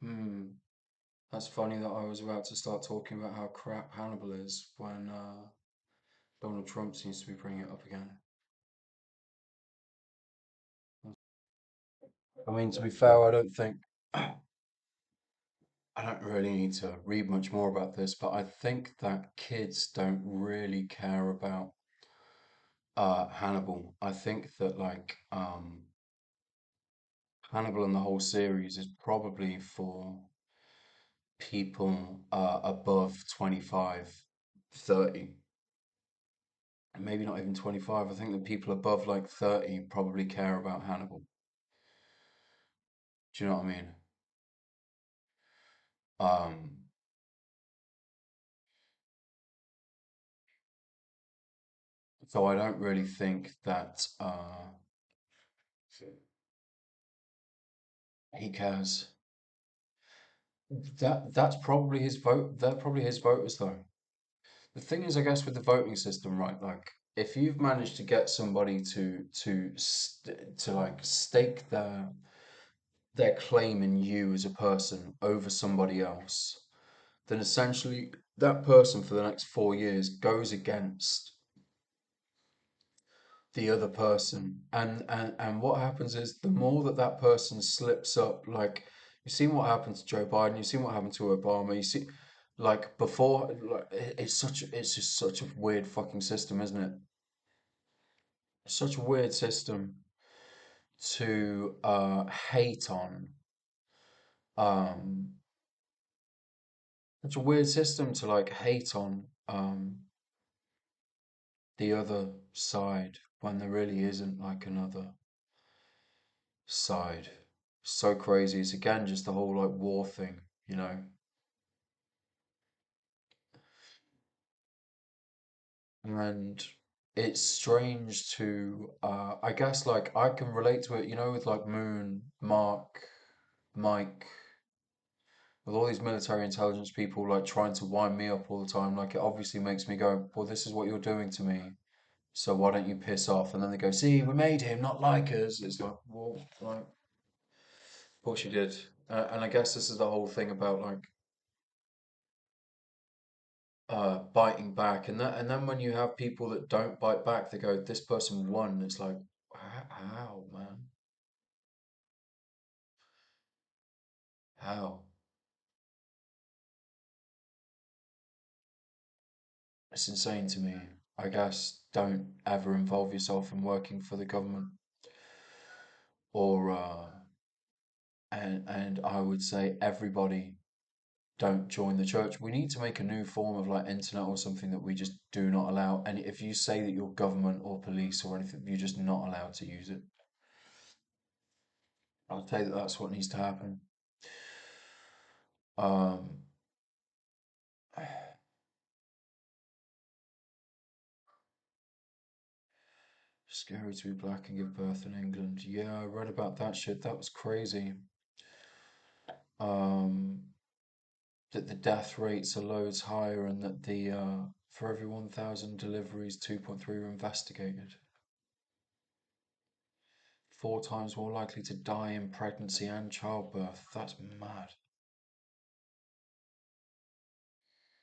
Hmm. That's funny that I was about to start talking about how crap Hannibal is when Donald Trump seems to be bringing it up again. I mean, to be fair, I don't really need to read much more about this, but I think that kids don't really care about Hannibal. I think that Hannibal and the whole series is probably for people above 25, 30, maybe not even 25. I think that people above like 30 probably care about Hannibal. Do you know what I mean? Um, So I don't really think that he cares. That's probably his vote. They're probably his voters, though. The thing is, I guess, with the voting system, right? Like, if you've managed to get somebody to like stake their claim in you as a person over somebody else, then essentially that person for the next 4 years goes against the other person, and what happens is the more that that person slips up, like you've seen what happened to Joe Biden, you've seen what happened to Obama, you see, like before, like it's just such a weird fucking system, isn't it? Such a weird system to hate on. Um, such a weird system to like hate on the other side when there really isn't like another side. So crazy. It's again just the whole like war thing, you know. And it's strange to I guess like I can relate to it, you know, with like Moon, Mark, Mike, with all these military intelligence people like trying to wind me up all the time. Like it obviously makes me go, well, this is what you're doing to me. So why don't you piss off? And then they go, see, we made him not like us. It's like, well, like, of course you did. And I guess this is the whole thing about like biting back, and then when you have people that don't bite back, they go, "This person won." It's like, how, man? How? It's insane to me. I guess don't ever involve yourself in working for the government, or and I would say everybody don't join the church. We need to make a new form of like internet or something that we just do not allow. And if you say that you're government or police or anything, you're just not allowed to use it. I'd say that that's what needs to happen. Um, Scary to be black and give birth in England. Yeah, I read about that shit. That was crazy. Um, that the death rates are loads higher and that the for every 1,000 deliveries, 2.3 were investigated. 4 times more likely to die in pregnancy and childbirth. That's mad.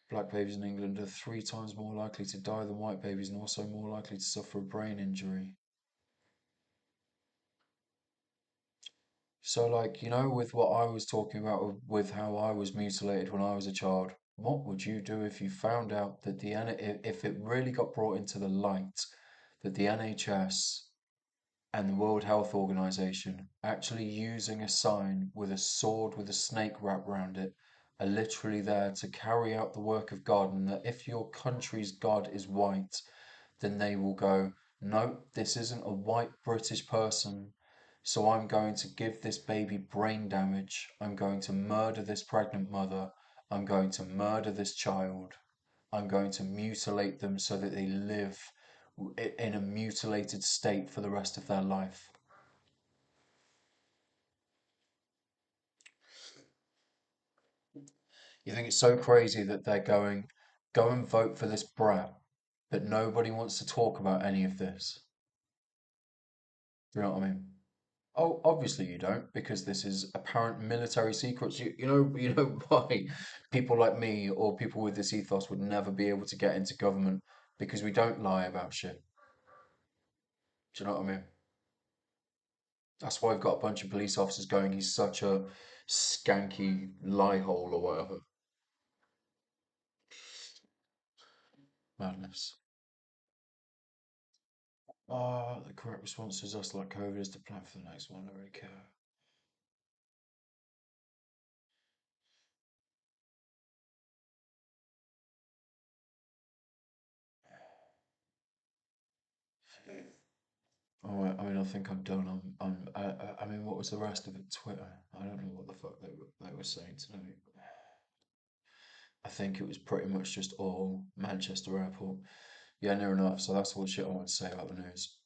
Black babies in England are 3 times more likely to die than white babies and also more likely to suffer a brain injury. So, like, you know, with what I was talking about with how I was mutilated when I was a child, what would you do if you found out that if it really got brought into the light that the NHS and the World Health Organization actually using a sign with a sword with a snake wrapped around it are literally there to carry out the work of God, and that if your country's God is white, then they will go, no, this isn't a white British person. So I'm going to give this baby brain damage. I'm going to murder this pregnant mother. I'm going to murder this child. I'm going to mutilate them so that they live in a mutilated state for the rest of their life. You think it's so crazy that they're going, go and vote for this brat, but nobody wants to talk about any of this. Do you know what I mean? Oh, obviously you don't, because this is apparent military secrets. You know why people like me or people with this ethos would never be able to get into government because we don't lie about shit. Do you know what I mean? That's why I've got a bunch of police officers going, he's such a skanky lie hole or whatever. Madness. The correct response is us like COVID is the plan for the next one. I don't really care. Oh, I mean, I think I'm done. I mean, what was the rest of it? Twitter. I don't know what the fuck they were saying today. I think it was pretty much just all Manchester Airport. Yeah, near enough. So that's all the shit I want to say about the news.